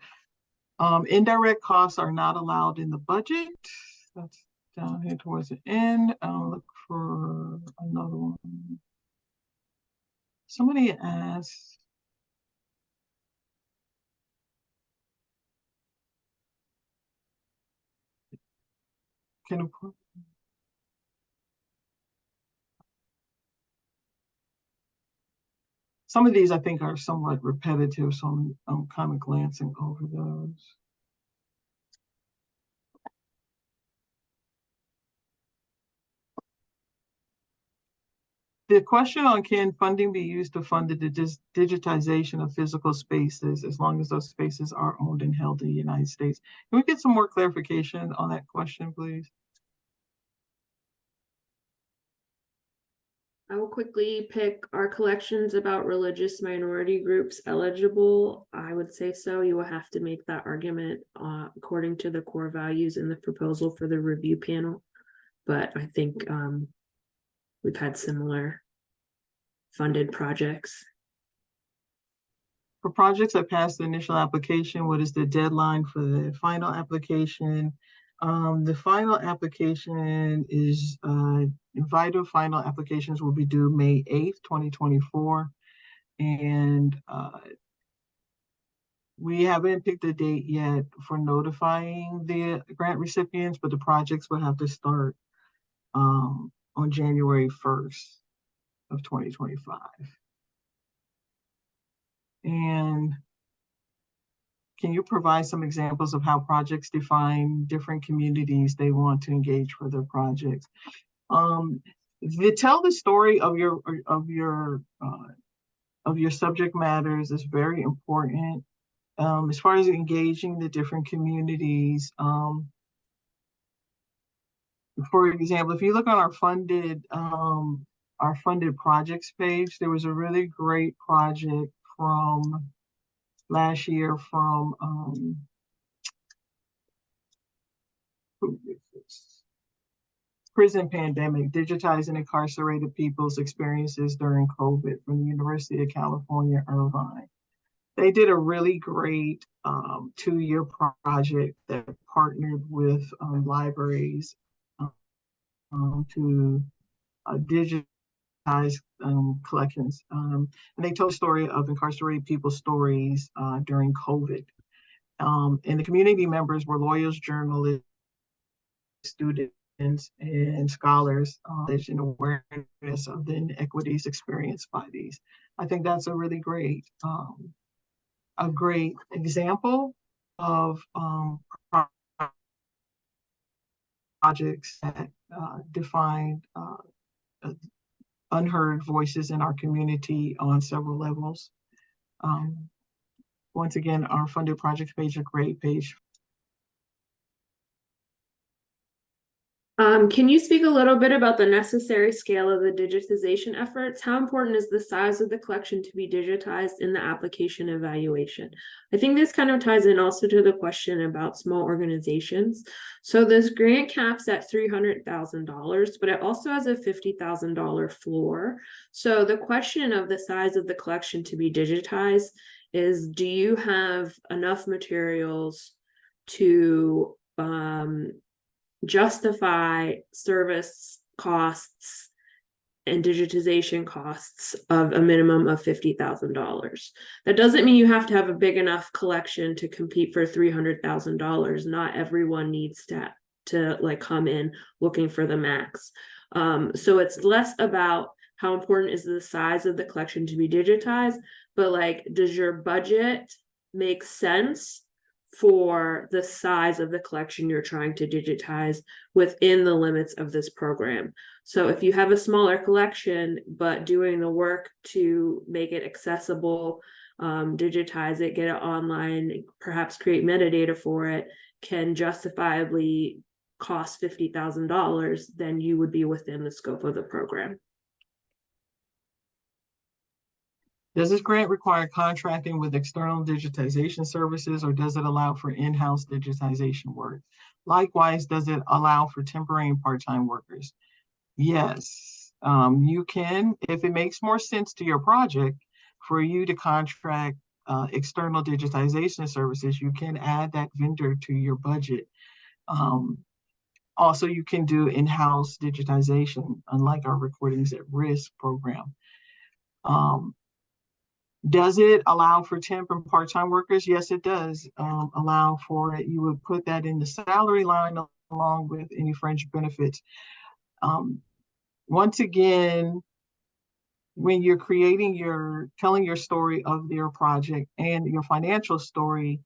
Indirect costs are not allowed in the budget. That's down here towards the end. I'll look for another one. Somebody asked, some of these I think are somewhat repetitive, so I'm kind of glancing over those. The question on can funding be used to fund the digitization of physical spaces as long as those spaces are owned and held in the United States? Can we get some more clarification on that question, please? I will quickly pick, are collections about religious minority groups eligible? I would say so. You will have to make that argument according to the core values in the proposal for the review panel. But I think we've had similar funded projects. For projects that pass the initial application, what is the deadline for the final application? The final application is vital final applications will be due May 8th, 2024. And we haven't picked a date yet for notifying the grant recipients, but the projects will have to start on January 1st of 2025. And can you provide some examples of how projects define different communities they want to engage for their projects? Tell the story of your subject matters is very important. As far as engaging the different communities, for example, if you look on our funded projects page, there was a really great project from last year from prison pandemic, digitizing incarcerated people's experiences during COVID from the University of California, Irvine. They did a really great 2-year project that partnered with libraries to digitize collections. And they told a story of incarcerated people's stories during COVID. And the community members were lawyers, journalists, students, and scholars in awareness of the inequities experienced by these. I think that's a really great example of projects that defined unheard voices in our community on several levels. Once again, our funded projects page is a great page. Can you speak a little bit about the necessary scale of the digitization efforts? How important is the size of the collection to be digitized in the application evaluation? I think this kind of ties in also to the question about small organizations. So this grant caps at $300,000, but it also has a $50,000 floor. So the question of the size of the collection to be digitized is, do you have enough materials to justify service costs and digitization costs of a minimum of $50,000. That doesn't mean you have to have a big enough collection to compete for $300,000. Not everyone needs to like come in looking for the max. So it's less about how important is the size of the collection to be digitized, but like, does your budget make sense for the size of the collection you're trying to digitize within the limits of this program? So if you have a smaller collection, but doing the work to make it accessible, digitize it, get it online, perhaps create metadata for it, can justifiably cost $50,000, then you would be within the scope of the program. Does this grant require contracting with external digitization services, or does it allow for in-house digitization work? Likewise, does it allow for temporary and part-time workers? Yes, you can, if it makes more sense to your project for you to contract external digitization services, you can add that vendor to your budget. Also, you can do in-house digitization, unlike our Recordings at Risk program. Does it allow for temp and part-time workers? Yes, it does allow for it. You would put that in the salary line along with any fringe benefits. Once again, when you're telling your story of your project and your financial story,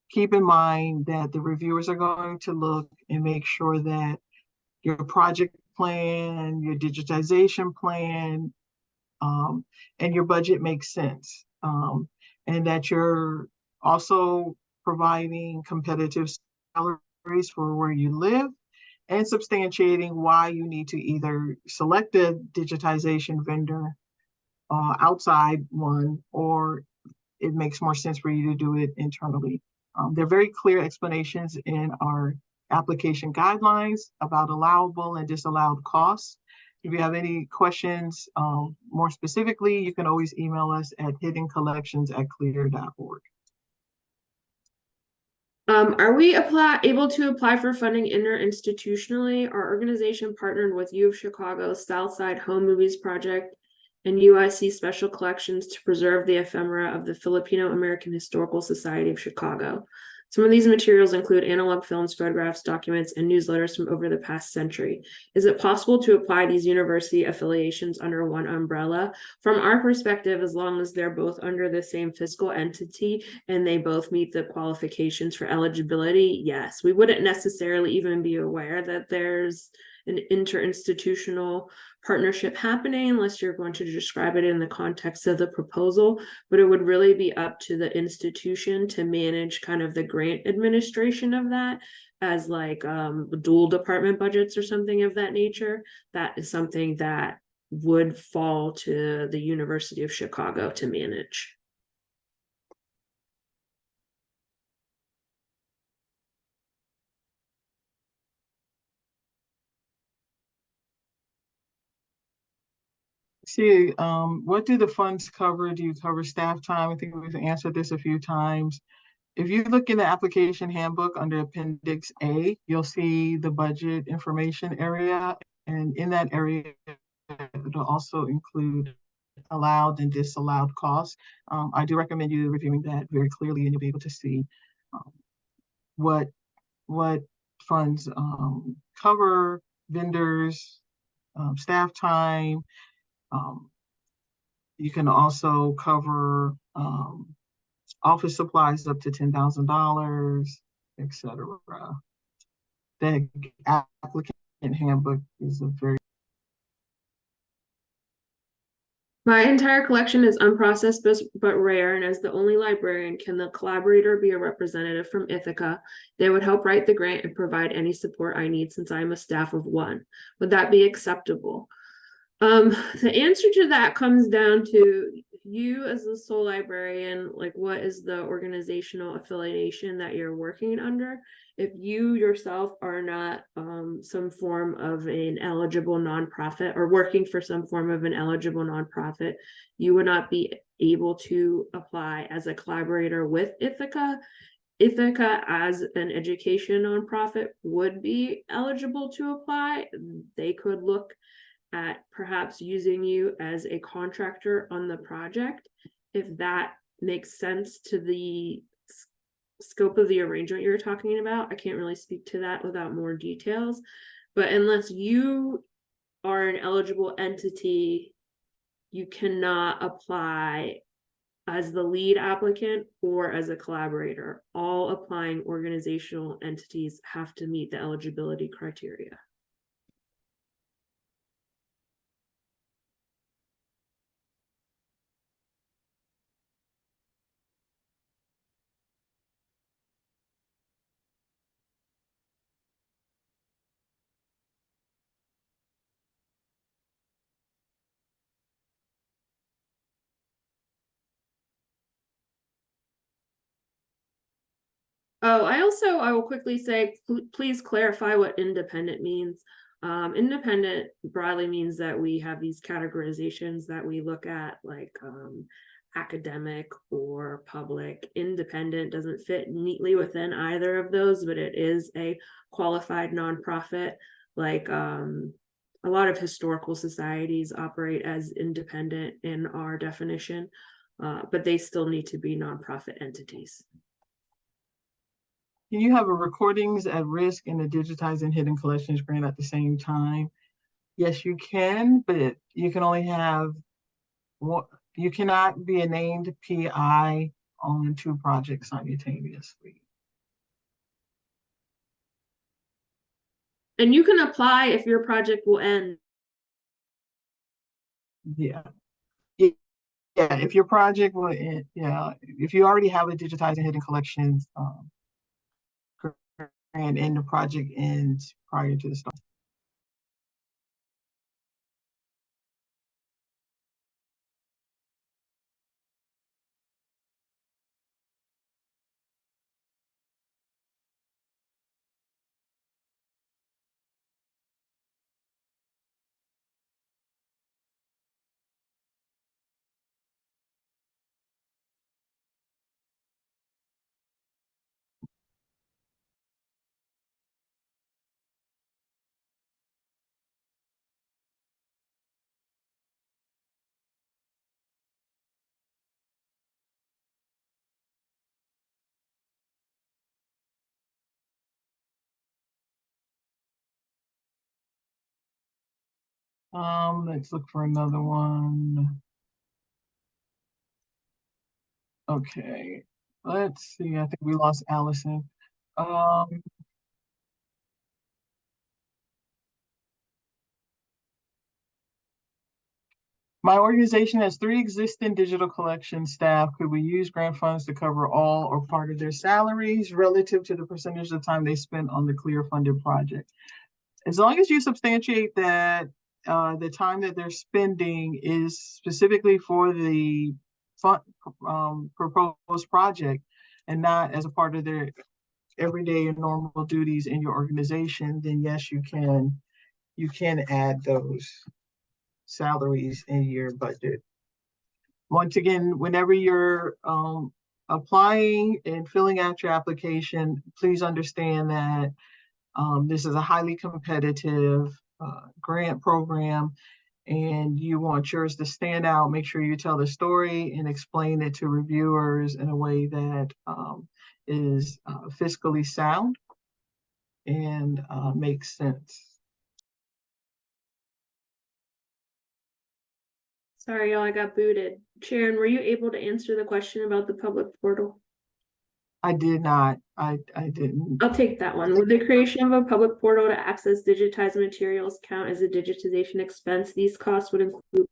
keep in mind that the reviewers are going to look and make sure that your project plan, your digitization plan and your budget makes sense. And that you're also providing competitive salaries for where you live and substantiating why you need to either select a digitization vendor, outside one, or it makes more sense for you to do it internally. There are very clear explanations in our application guidelines about allowable and disallowed costs. If you have any questions, more specifically, you can always email us at hiddencollections@clear.org. Are we able to apply for funding interinstitutionally? Our organization partnered with U of Chicago Southside Home Movies Project and UIC Special Collections to preserve the ephemera of the Filipino American Historical Society of Chicago. Some of these materials include analog films, photographs, documents, and newsletters from over the past century. Is it possible to apply these university affiliations under one umbrella? From our perspective, as long as they're both under the same fiscal entity and they both meet the qualifications for eligibility, yes. We wouldn't necessarily even be aware that there's an interinstitutional partnership happening unless you're going to describe it in the context of the proposal, but it would really be up to the institution to manage kind of the grant administration of that as like dual department budgets or something of that nature. That is something that would fall to the University of Chicago to manage. See, what do the funds cover? Do you cover staff time? I think we've answered this a few times. If you look in the application handbook under Appendix A, you'll see the budget information area. And in that area, it'll also include allowed and disallowed costs. I do recommend you reviewing that very clearly, and you'll be able to see um, what funds cover, vendors, staff time. You can also cover office supplies up to $10,000, etc. The applicant handbook is a very My entire collection is unprocessed but rare, and as the only librarian, can the collaborator be a representative from Ithaca? They would help write the grant and provide any support I need since I'm a staff of one. Would that be acceptable? The answer to that comes down to you as the sole librarian, like what is the organizational affiliation that you're working under? If you yourself are not some form of an eligible nonprofit or working for some form of an eligible nonprofit, you would not be able to apply as a collaborator with Ithaca. Ithaca as an education nonprofit would be eligible to apply. They could look at perhaps using you as a contractor on the project, if that makes sense to the scope of the arrangement you're talking about. I can't really speak to that without more details, but unless you are an eligible entity, you cannot apply as the lead applicant or as a collaborator. All applying organizational entities have to meet the eligibility criteria. Oh, I will quickly say, please clarify what independent means. Independent broadly means that we have these categorizations that we look at, like academic or public. Independent doesn't fit neatly within either of those, but it is a qualified nonprofit. Like a lot of historical societies operate as independent in our definition, but they still need to be nonprofit entities. Can you have a recordings at risk and a digitizing hidden collections grant at the same time? Yes, you can, but you can only have one. You cannot be a named PI on two projects simultaneously. And you can apply if your project will end. Yeah. Yeah, if your project will, yeah, if you already have a digitizing hidden collections grant and the project ends prior to the start. Let's look for another one. Okay, let's see. I think we lost Allison. Um, my organization has 3 existing digital collection staff. Could we use grant funds to cover all or part of their salaries relative to the percentage of time they spend on the clear funded project? As long as you substantiate that the time that they're spending is specifically for the fund, proposed project and not as a part of their everyday and normal duties in your organization, then yes, you can add those salaries in your budget. Once again, whenever you're applying and filling out your application, please understand that this is a highly competitive grant program, and you want yours to stand out. Make sure you tell the story and explain it to reviewers in a way that is fiscally sound and makes sense. Sorry, y'all, I got booted. Sharon, were you able to answer the question about the public portal? I did not. I didn't. I'll take that one. Would the creation of a public portal to access digitized materials count as a digitization expense? These costs would include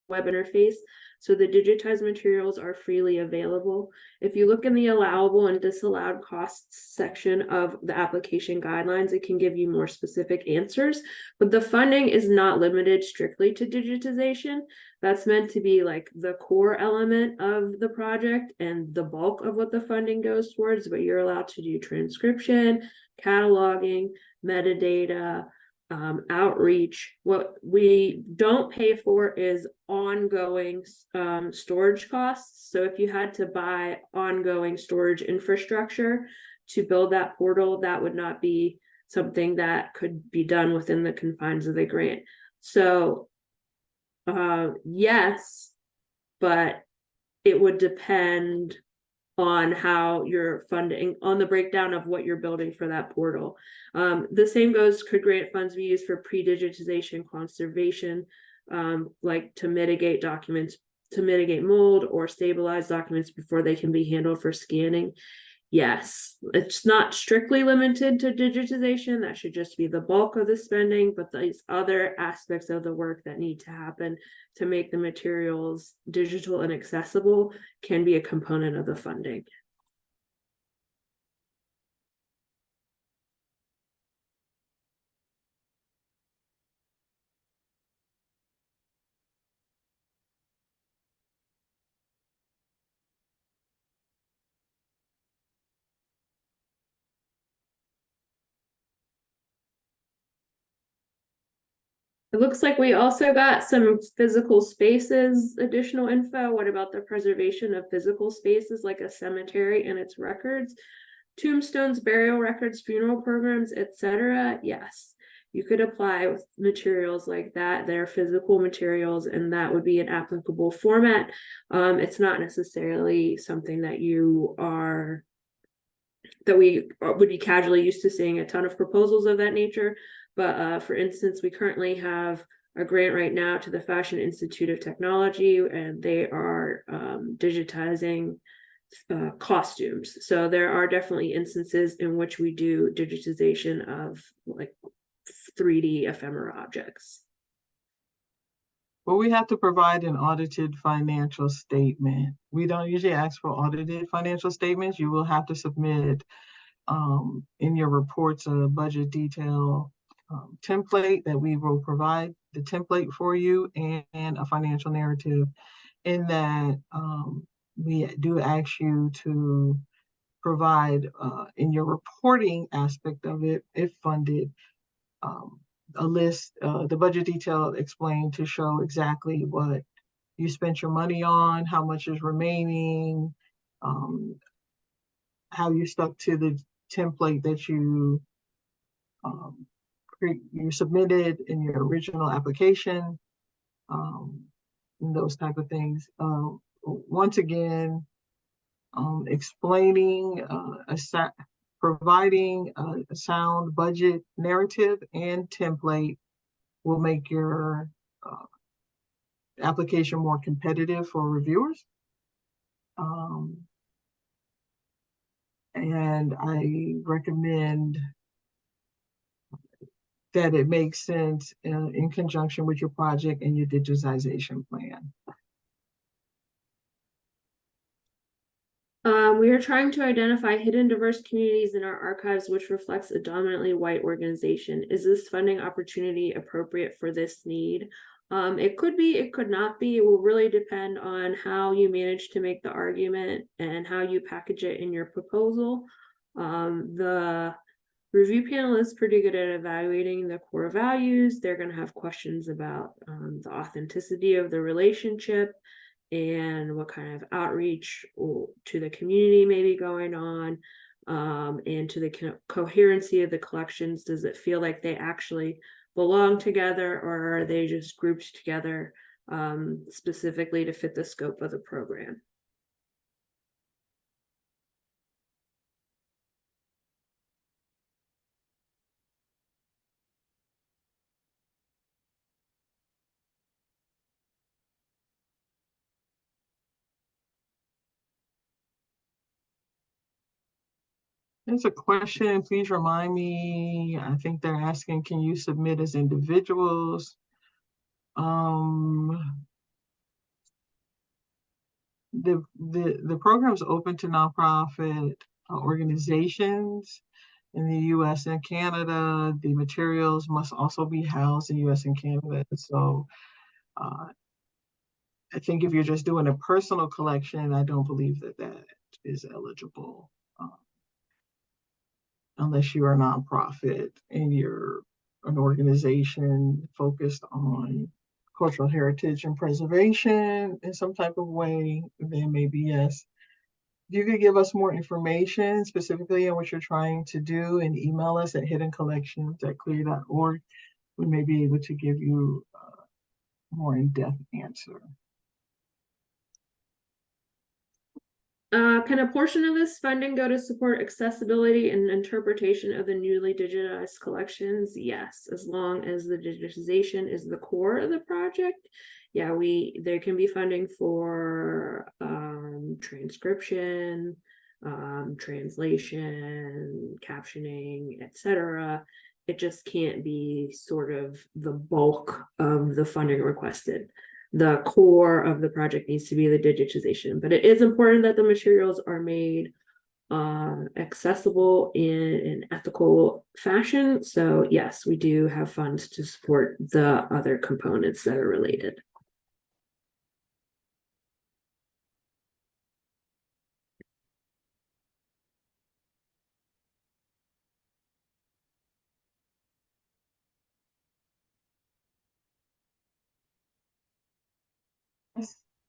web interface, so the digitized materials are freely available. If you look in the allowable and disallowed costs section of the application guidelines, it can give you more specific answers, but the funding is not limited strictly to digitization. That's meant to be like the core element of the project and the bulk of what the funding goes towards, but you're allowed to do transcription, cataloging, metadata, outreach. What we don't pay for is ongoing storage costs. So if you had to buy ongoing storage infrastructure to build that portal, that would not be something that could be done within the confines of the grant. So yes, but it would depend on how you're funding, on the breakdown of what you're building for that portal. The same goes, could grant funds be used for pre-digitization conservation, like to mitigate documents, to mitigate mold or stabilize documents before they can be handled for scanning? Yes, it's not strictly limited to digitization. That should just be the bulk of the spending, but these other aspects of the work that need to happen to make the materials digital and accessible can be a component of the funding. It looks like we also got some physical spaces, additional info. What about the preservation of physical spaces like a cemetery and its records, tombstones, burial records, funeral programs, etc.? Yes, you could apply with materials like that. They're physical materials, and that would be an applicable format. It's not necessarily something that we would be casually used to seeing a ton of proposals of that nature. But for instance, we currently have a grant right now to the Fashion Institute of Technology, and they are digitizing costumes. So there are definitely instances in which we do digitization of like 3D ephemera objects. Well, we have to provide an audited financial statement. We don't usually ask for audited financial statements. You will have to submit in your reports a budget detail template that we will provide the template for you, and a financial narrative in that we do ask you to provide in your reporting aspect of it, if funded, um, a list, the budget detail explained to show exactly what you spent your money on, how much is remaining, um, how you stuck to the template that um, you submitted in your original application, um, and those type of things. Once again, explaining, providing a sound budget narrative and template will make your uh, application more competitive for reviewers. And I recommend that it makes sense in conjunction with your project and your digitization plan. We are trying to identify hidden diverse communities in our archives, which reflects a dominantly white organization. Is this funding opportunity appropriate for this need? It could be, it could not be. It will really depend on how you manage to make the argument and how you package it in your proposal. The review panel is pretty good at evaluating the core values. They're going to have questions about the authenticity of the relationship and what kind of outreach to the community may be going on, and to the coherency of the collections. Does it feel like they actually belong together, or are they just grouped together specifically to fit the scope of the program? There's a question, please remind me. I think they're asking, can you submit as individuals? The program's open to nonprofit organizations in the US and Canada. The materials must also be housed in US and Canada. So I think if you're just doing a personal collection, I don't believe that that is eligible, unless you're a nonprofit and you're an organization focused on cultural heritage and preservation in some type of way, then maybe yes. If you could give us more information specifically on what you're trying to do and email us at hiddencollections@clear.org, we may be able to give you a more in-depth answer. Can a portion of this funding go to support accessibility and interpretation of the newly digitized collections? Yes, as long as the digitization is the core of the project. Yeah, there can be funding for transcription, translation, captioning, etc. It just can't be sort of the bulk of the funding requested. The core of the project needs to be the digitization, but it is important that the materials are made accessible in an ethical fashion. So yes, we do have funds to support the other components that are related.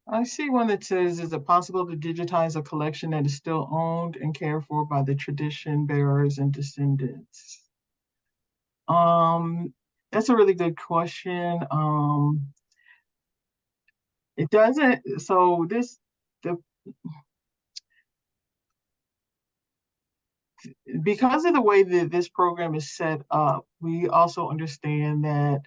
I see one that says, is it possible to digitize a collection that is still owned and cared for by the tradition bearers and descendants? That's a really good question. It doesn't, so because of the way that this program is set up, we also understand that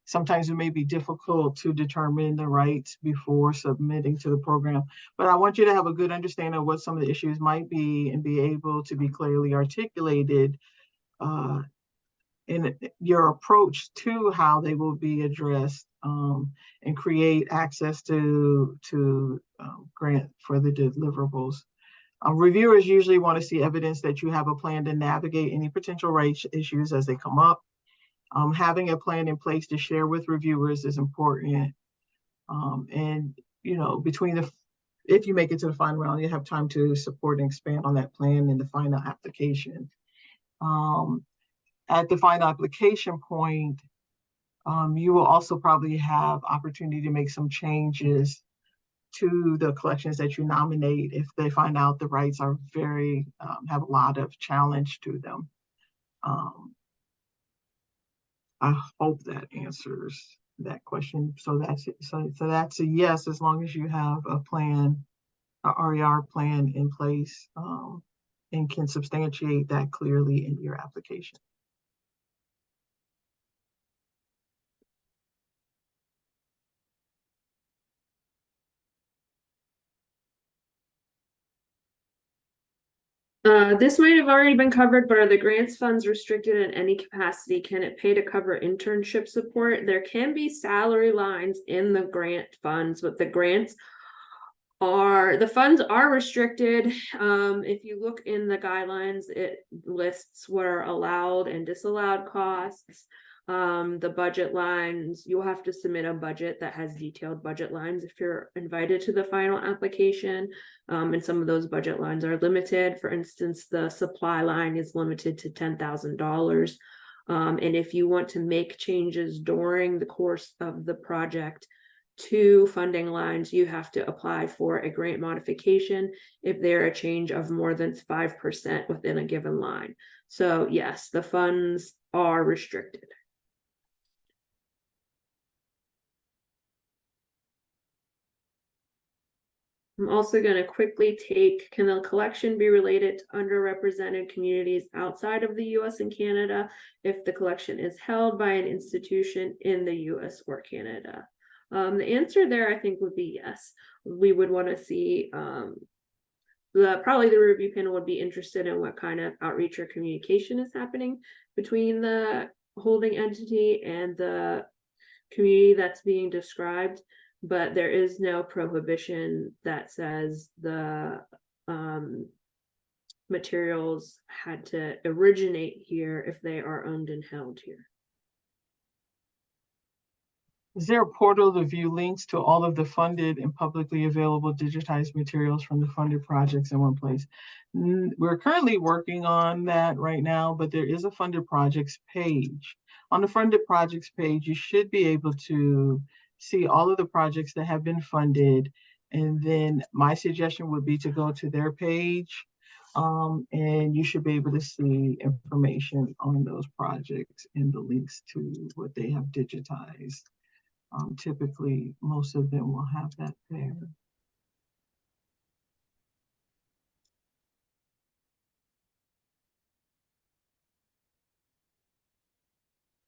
sometimes it may be difficult to determine the rights before submitting to the program. But I want you to have a good understanding of what some of the issues might be and be able to be clearly articulated in your approach to how they will be addressed, and create access to grant for the deliverables. Reviewers usually want to see evidence that you have a plan to navigate any potential rights issues as they come up. Having a plan in place to share with reviewers is important. And, if you make it to the final round, you have time to support and expand on that plan in the final application. At the final application point, you will also probably have opportunity to make some changes to the collections that you nominate if they find out the rights are have a lot of challenge to them. I hope that answers that question. So that's a yes, as long as you have a plan, a RER plan in place, and can substantiate that clearly in your application. This might have already been covered, but are the grants funds restricted in any capacity? Can it pay to cover internship support? There can be salary lines in the grant funds, but the funds are restricted. If you look in the guidelines, it lists what are allowed and disallowed costs. The budget lines, you'll have to submit a budget that has detailed budget lines if you're invited to the final application. And some of those budget lines are limited. For instance, the supply line is limited to $10,000. And if you want to make changes during the course of the project to funding lines, you have to apply for a grant modification if they're a change of more than 5% within a given line. So yes, the funds are restricted. I'm also going to quickly take, can the collection be related to underrepresented communities outside of the US and Canada if the collection is held by an institution in the US or Canada? The answer there, I think, would be yes. We would want to see, probably the review panel would be interested in what kind of outreach or communication is happening between the holding entity and the community that's being described. But there is no prohibition that says the materials had to originate here if they are owned and held here. Is there a portal to view links to all of the funded and publicly available digitized materials from the funded projects in one place? We're currently working on that right now, but there is a funded projects page. On the funded projects page, you should be able to see all of the projects that have been funded. And then my suggestion would be to go to their page, and you should be able to see information on those projects and the links to what they have digitized. Typically, most of them will have that there.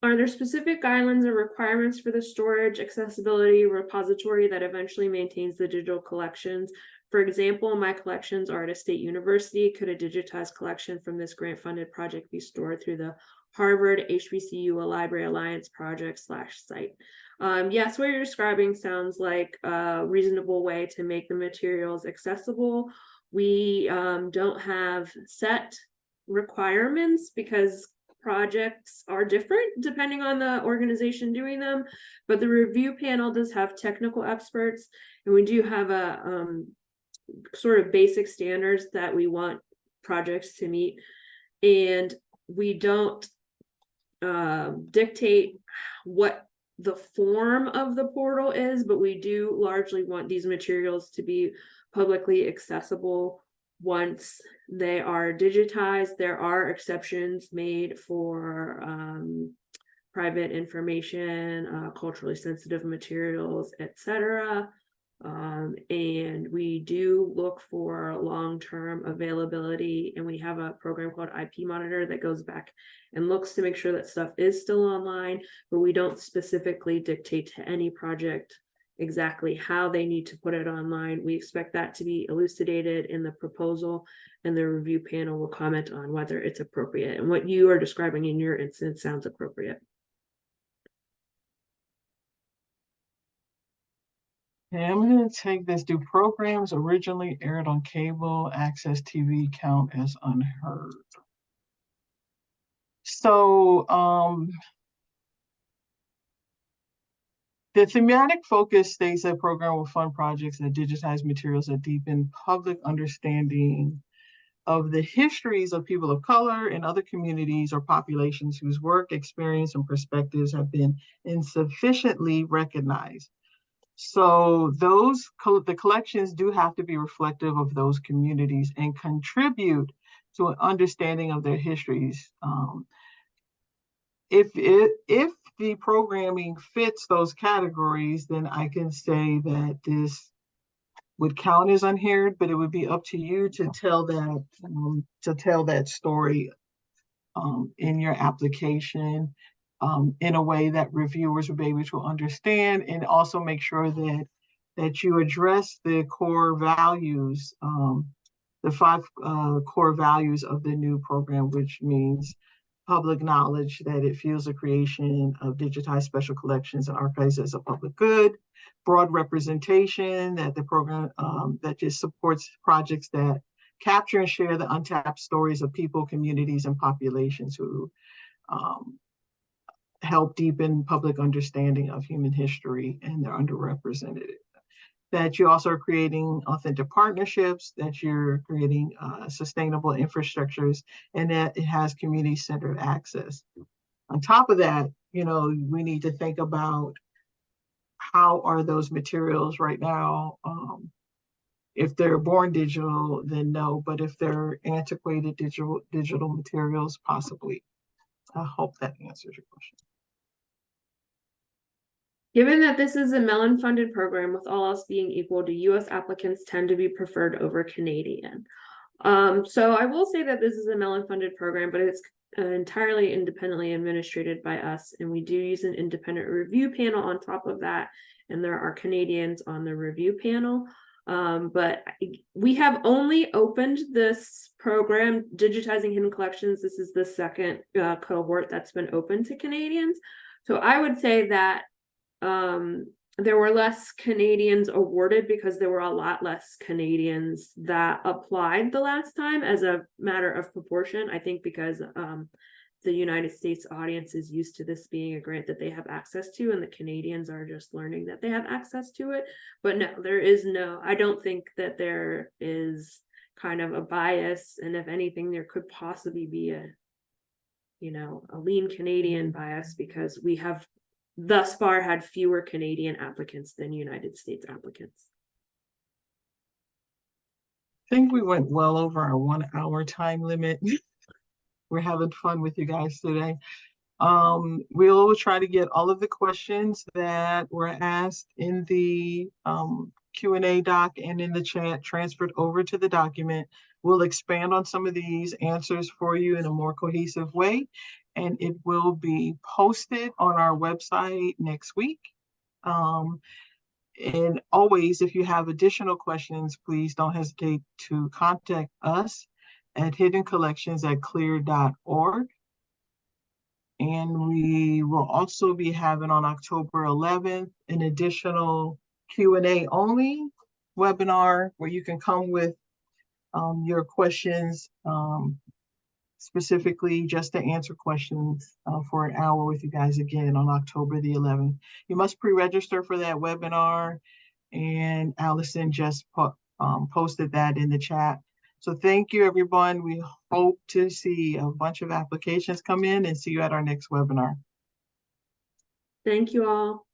Are there specific guidelines or requirements for the storage, accessibility, repository that eventually maintains the digital collections? For example, my collections are at a state university. Could a digitized collection from this grant-funded project be stored through the Harvard HBCU Library Alliance project/site? Yes, what you're describing sounds like a reasonable way to make the materials accessible. We don't have set requirements because projects are different depending on the organization doing them, but the review panel does have technical experts, and we do have a sort of basic standards that we want projects to meet, and we don't dictate what the form of the portal is, but we do largely want these materials to be publicly accessible. Once they are digitized, there are exceptions made for private information, culturally sensitive materials, etc. And we do look for long-term availability, and we have a program called IP Monitor that goes back and looks to make sure that stuff is still online, but we don't specifically dictate to any project exactly how they need to put it online. We expect that to be elucidated in the proposal, and the review panel will comment on whether it's appropriate. And what you are describing in your instance sounds appropriate. Okay, I'm going to take this. Do programs originally aired on cable access TV count as unheard? So the thematic focus states that program will fund projects that digitize materials that deepen public understanding of the histories of people of color and other communities or populations whose work, experience, and perspectives have been insufficiently recognized. So the collections do have to be reflective of those communities and contribute to an understanding of their histories. If the programming fits those categories, then I can say that this would count as unheard, but it would be up to you to tell that story in your application in a way that reviewers will be able to understand, and also make sure that you address the core values, the 5 core values of the new program, which means public knowledge, that it fuels the creation of digitized special collections and archives as a public good, broad representation, that the program that just supports projects that capture and share the untapped stories of people, communities, and populations who help deepen public understanding of human history and they're underrepresented. That you also are creating authentic partnerships, that you're creating sustainable infrastructures, and that it has community-centered access. On top of that, we need to think about how are those materials right now. If they're born digital, then no, but if they're antiquated digital materials, possibly. I hope that answers your question. Given that this is a Mellon-funded program, with all else being equal, do U.S. applicants tend to be preferred over Canadian? So I will say that this is a Mellon-funded program, but it's entirely independently administrated by us, and we do use an independent review panel on top of that, and there are Canadians on the review panel. But we have only opened this program, Digitizing Hidden Collections. This is the second cohort that's been open to Canadians. So I would say that there were less Canadians awarded because there were a lot less Canadians that applied the last time, as a matter of proportion. I think because the United States audience is used to this being a grant that they have access to, and the Canadians are just learning that they have access to it. But no, I don't think that there is kind of a bias, and if anything, there could possibly be a lean Canadian bias, because we have thus far had fewer Canadian applicants than United States applicants. I think we went well over our 1 hour time limit. We're having fun with you guys today. We'll try to get all of the questions that were asked in the Q&A doc and in the chat transferred over to the document. We'll expand on some of these answers for you in a more cohesive way, and it will be posted on our website next week. And always, if you have additional questions, please don't hesitate to contact us at hiddencollections@clear.org. And we will also be having on October 11th an additional Q&A only webinar where you can come with your questions, specifically just to answer questions for an hour with you guys again on October the 11th. You must pre-register for that webinar, and Allison just posted that in the chat. So thank you, everyone. We hope to see a bunch of applications come in and see you at our next webinar. Thank you all.